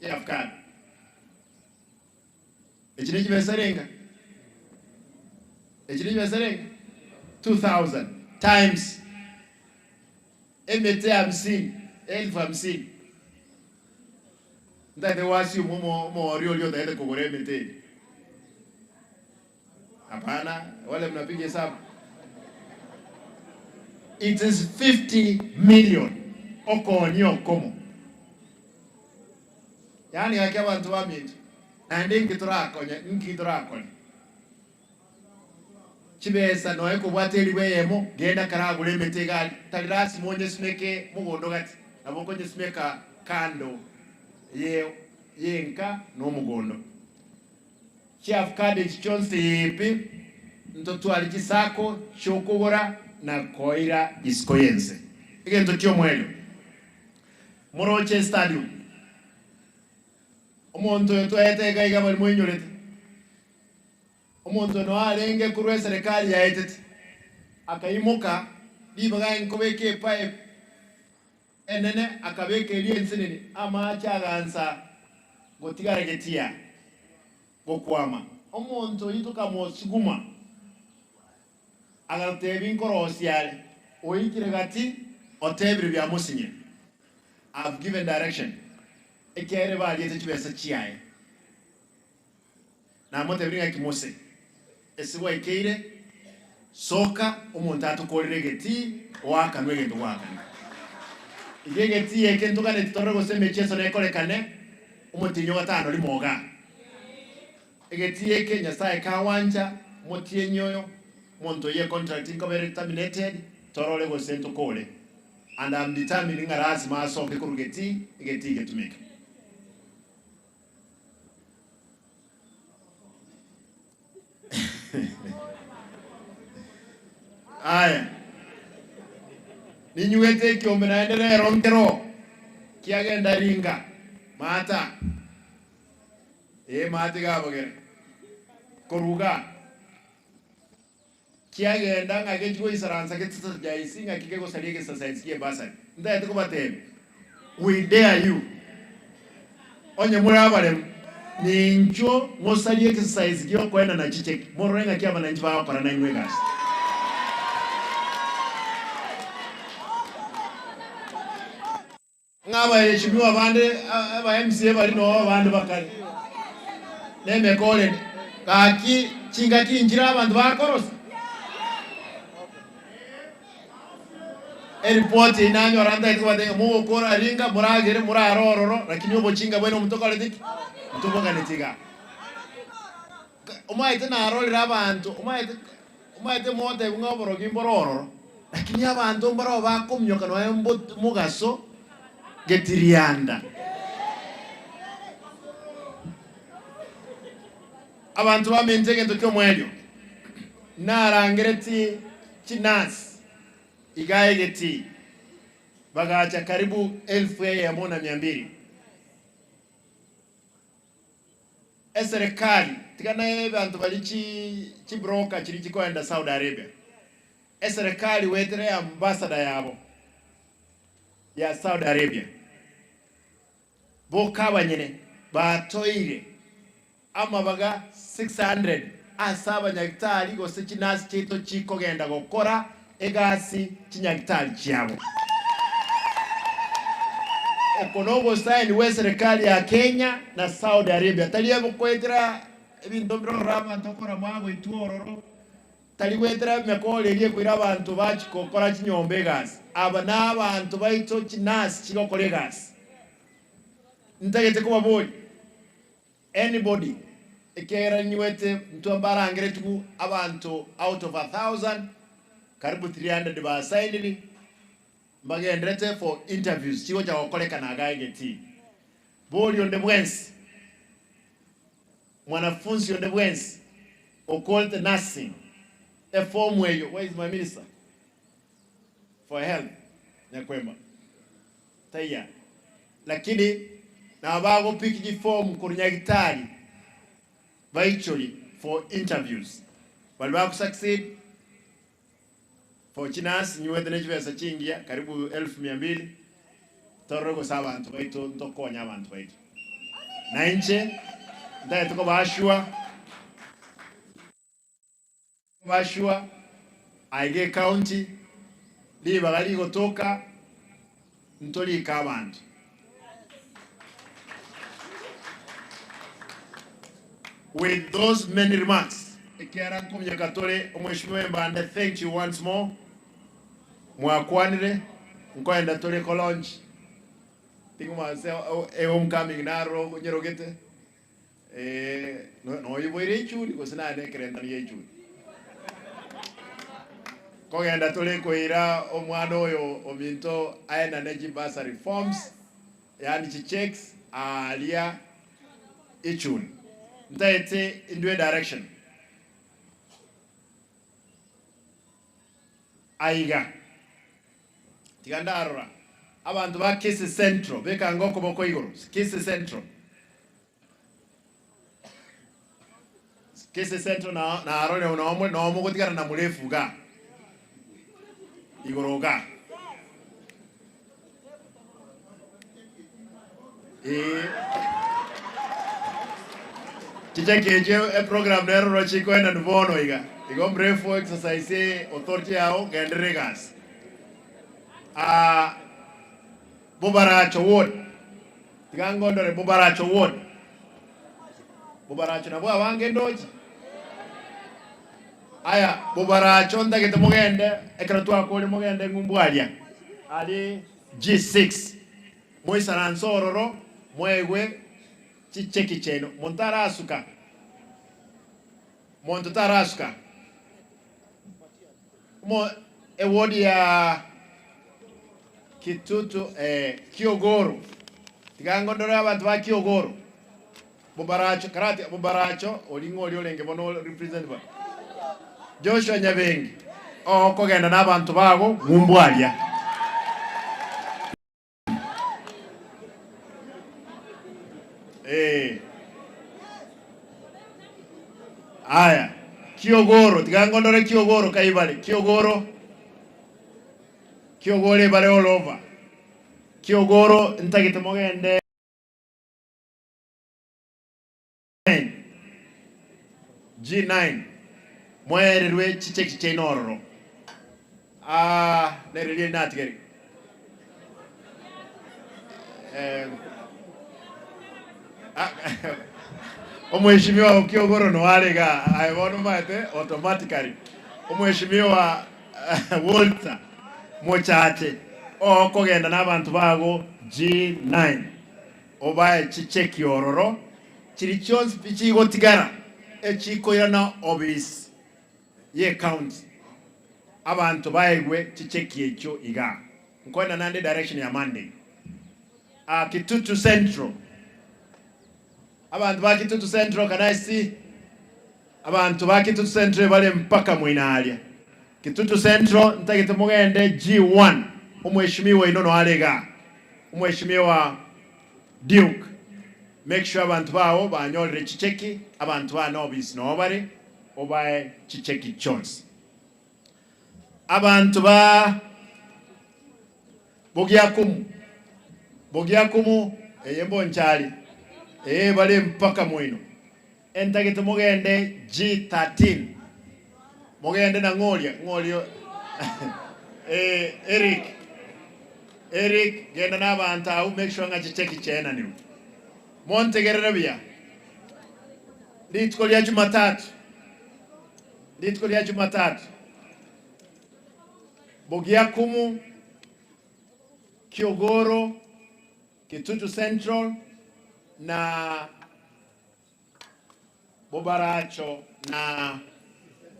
ya avocado ekine kibesarenga echiri besere 2000 times emete 50,000 ndate wasi mo orio taende kugure emete. Hapana, wale mnapiga hesabu. It is 50 million okonyo komo. Yani yake abantu bamiti ande nkiturako chibesa no eko bwateri bweyemo genda karagule emete gali talirasi monye smeke mugondo gati naboko nye smeka kando yenka no mugondo chief kade chichonse yipi ntoto alikisako chokogora na koira iskoyense igento tyo mwelo Moroche Stadium omonto yotoete gaiga bali mwenyorete omonto no alenge kurwe serikali ya etete akayimuka bibaga nkobeke pipe enene akabeke eli ensenene ama chagansa gotigara getia gokwama omonto yituka mosiguma agatebi nkorosi yale oyikire gati otebire bya musinye. I've given direction ekere bali yete chibesa chiaye na motebringa kimose esiwa ikeire soka omonto atukorere geti waka nwege ndo waka igegeti ekento kane titorego seme cheso na ekolekane omotinyo gatano limoga egeti eke nyasaye kawanja motie nyoyo monto ye contract income terminated torole go sento kole and I'm determining a lazima asoke kurugeti igeti getumika. Aya ninyuete kiombe naendelea rontero kiagenda ringa mata mati gabogere koruga kiagenda ngakechwo isaransa ketsa jaisinga kikego saliege sasa isikie basa ndaye tukubate we dare you onye muri abale ninjo mosalie exercise gyo kwenda na chiche morenga kiaba na njiba para na nywe gas ngaba yeshimiwa bande aba MCA bali no bande bakali neme kole kaki chinga kinjira abantu bakorosa report inanyo randa itwade mu kora ringa muragere murarororo lakini ubo chinga bweno mtoka letiki mtoka netiga umaite na aroli abantu umaite mote ngoboro gimbororo lakini abantu mbaro bakomnyoka no mugaso getirianda abantu bamenjege ntokyo mwelyo narangereti chinas igaye geti bagacha karibu 1,200 serikali tikana abantu bali chi broker chiri chikwenda Saudi Arabia serikali wetere ambassador yabo ya Saudi Arabia boka banyene batoire ama baga 600 asaba nyaktari gose chinasi chito chiko genda gokora egasi chinyagitali chiabo ekonogo sign we serikali ya Kenya na Saudi Arabia taliye kwetera ebintu biro raba ntokora mwago ituororo taliwetera mekole eliye kwira abantu bachikokora chinyombe gas aba n'abantu baito chinasi chigokore gas ntagete kuba boy anybody ekera nywete mtu ambara angeretu abantu out of 1,000 karibu 300 ba signed mbagendrete for interviews chiwo cha okoleka na gaigeti boli on the bwens mwanafunzi on the bwens occult nursing a form where where is my minister for health nyakwemba taya lakini na bago piki form kurunyagitari virtually for interviews bali ba succeed for chinas nyuwete nechivesa chingia karibu 1,200 toroko saba abantu baito ntokonya abantu baito na nche ndaye tuko bashua bashua aige county liba gali gotoka ntoli kabantu with those many remarks ekera kumya katole omweshimiwa Mbande, thank you once more mwakwanire nkoenda tole college tinguma se homecoming naro nyerogete no yiboire ichuri kosina ne kerenda ni ichuri kogenda tole koira omwana oyo ominto aina neji bursary reforms yani checks alia ichuri ntaete indwe direction aiga tiganda arora abantu ba Kisi Central beka ngoko boko igoro Kisi Central na arole unaomwe na omo gotigara na murefu ga igoro ga Tijakeje a program nero rochiko ena nvono iga igo mrefu exercise authority yao gendregas Bobaracho ward tigangondore Bobaracho ward Bobaracho nabwa wange ndoji aya Bobaracho ndagete mugende ekratu akole mugende ngumbwalia ali G6 moisa ransororo mwewe chicheki cheno montarasuka montarasuka mo ewodi ya Kitutu Kiogoro tigangondora abantu ba Kiogoro Bobaracho karate Bobaracho olingo olenge bono represent ba Joshua Nyabengi kogenda n'abantu bago ngumbwalia aya Kiogoro tigangondora Kiogoro kaibale Kiogoro bale all over Kiogoro ntagite mogende G9 mwererwe chicheki chenororo nerili natigeri omweshimiwa Kiogoro no alega aibono mate automatically omweshimiwa Walter mochate kogenda n'abantu bago G9 obaye chicheki ororo chiri chonse pichigo tigara echikoira na obis ye count abantu baegwe chicheki echo iga nkwenda nande direction ya Monday Kitutu Central abantu ba Kitutu Central kanaisi abantu ba Kitutu Central bale mpaka mwinalia Kitutu Central ntagite mugende G1 umweshimiwa inono alega umweshimiwa Duke make sure abantu bawo banyolere chicheki abantu ba nobis nobare obaye chicheki chons abantu ba Bogiakumu eyembo nchali bale mpaka mwino entagite mugende G13 mugende na ngolio Eric genda n'abantu aho make sure nga chicheki chena niwe Montegerebia litko lya Jumatatu Bogiakumu Kiogoro Kitutu Central na Bobaracho na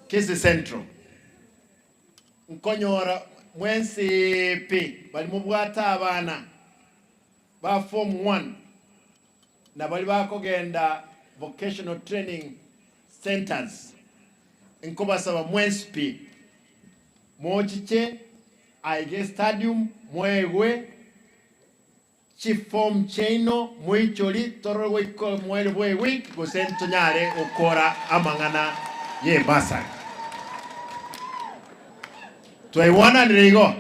Kisi Central nkonyora mwensi p bali mubwata abana ba form 1 na bali bakogenda vocational training centers nkobasaba mwensi p mochiche aige stadium mwegwe chifom cheno mwicholi torogwe ko mwelwe week go sento nyare okora amangana ye basa twaiwana ndirigo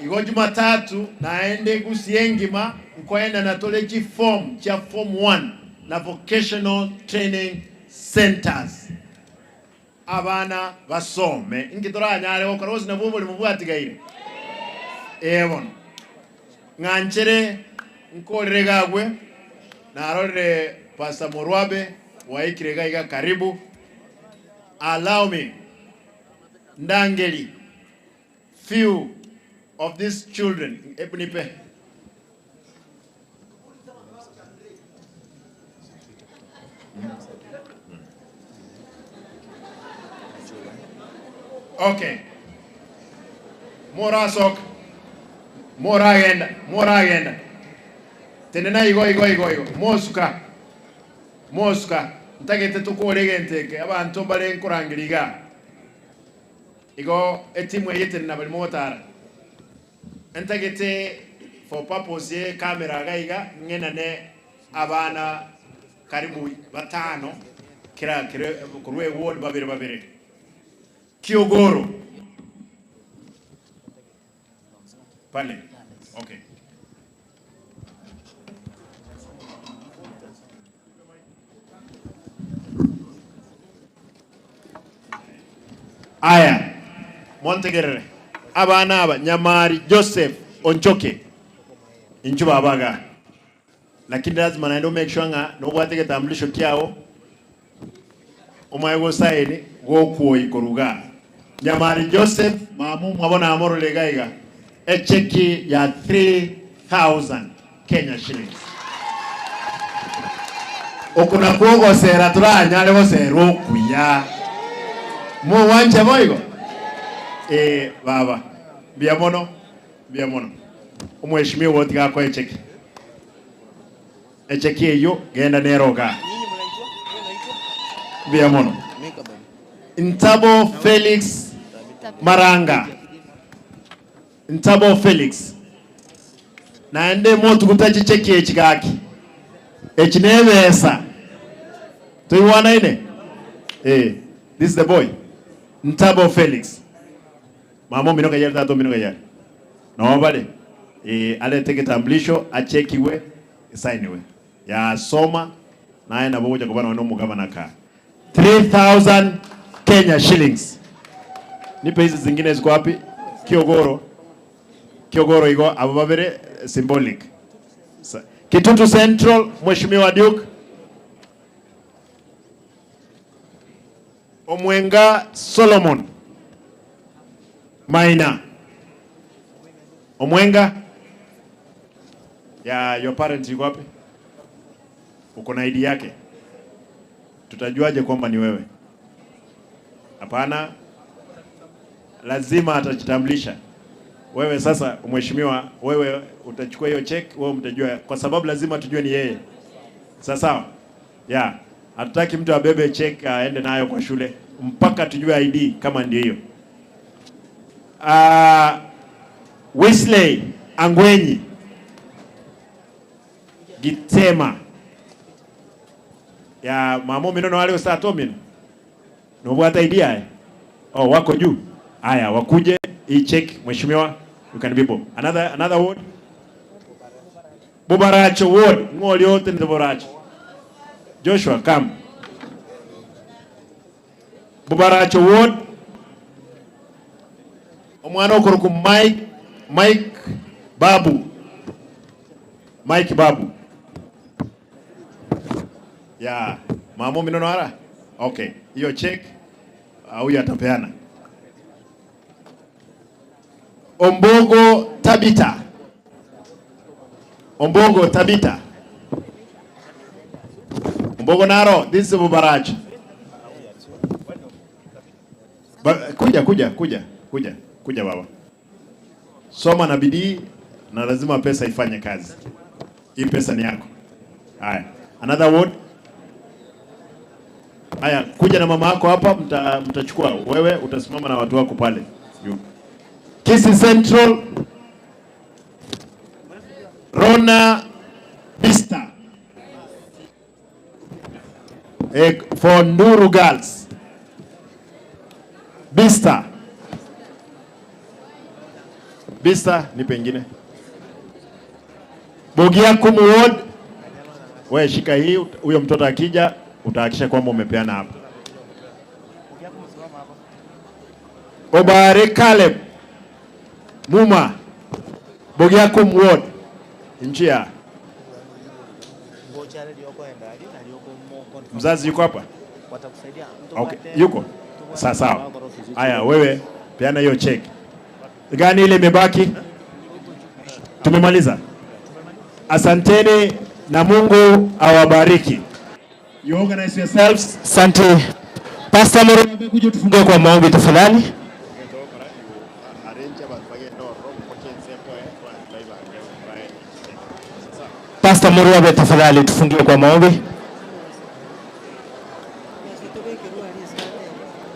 igo Jumatatu naende gusiengima nkoenda natole chifom cha form 1 na vocational training centers abana basome ingitoranyare okora bose nabo boli mubwatigaire ebon nganchere nkolere gagwe narore Pastor Morwabe waikire gaiga karibu. Allow me ndangeli few of these children ebunipe okay morasok moragenda tenena igo mosuka ntagete tukoregenteke abantu bale nkurangiriga igo etimu yetenna bali motara ntagete for purpose ye camera gaiga ngenane abana karibu batano kira kurwe ward babere Kiogoro pale okay. Aya Montegerere abana aba Nyamari Joseph Onchoke inchuba abaga lakini lazima naendo make sure nga no bwateke tambulisho kyao omaego saini gokuo ikoruga Nyamari Joseph mamu mwabona amoro legaiga echeki ya 3,000 Kenya shillings okuna kuogo sera turanyale go sero kuya mo wanje boigo baba biamono umheshimiwa wote gako echeki eyo genda neroga biamono Ntabo Felix Maranga Ntabo Felix naende motu kutachi cheki echigaki echinebesa tuiwana ine this is the boy Ntabo Felix mamo minoga yari tato minoga yari no bale ale teke tamblisho achekiwe sainiwe ya soma naye naboja kubana wano mugavana ka 3,000 Kenya shillings. Nipe hizi zingine ziko wapi? Kiogoro iko ababere symbolic. Kitutu Central Mheshimiwa Duke Omwenga Solomon Maina Omwenga ya your parents iko wapi? Uko na ID yake? Tutajuaje kwamba ni wewe? Hapana, lazima atajitambulisha. Wewe sasa mheshimiwa, wewe utachukua hiyo check, wewe mtajua kwa sababu lazima tujue ni yeye. Sawa? Yeah. Hatutaki mtu abebe check aende nayo kwa shule mpaka tujue ID kama ndio hiyo. Wesley Angwenyi Gitema ya mamo minono wale usatomin no bwata idea wako juu haya wakuje hii check mheshimiwa you can be bob another word Bubaracho word ngoli yote ni Bubaracho Joshua come Bubaracho word omwana okuruku Mike Babu ya mamo minono ara okay hiyo check huyu atapeana. Ombogo Tabita Ombogo naro this is Bubaracho kuja baba soma na bidii na lazima pesa ifanye kazi. Hii pesa ni yako. Haya another word. Haya kuja na mama yako hapa mtachukua wewe utasimama na watu wako pale. Kisii Central Rona Bista for Nduru Girls Bista ni pengine Bogiakumu ward wewe shika hii huyo mtoto akija utahakisha kwamba umepeana hapa Obare Caleb Muma Bogiakum Ward Njia. Mzazi yuko hapa? Okay, yuko. Sawa. Haya, wewe peana hiyo check. Gani ile imebaki? Tumemaliza. Asanteni na Mungu awabariki. You organize yourselves. Asante. Pastor Murwabe, kuja tufungue kwa maombi tafadhali. Pastor Murwabe, tafadhali tufungie kwa maombi.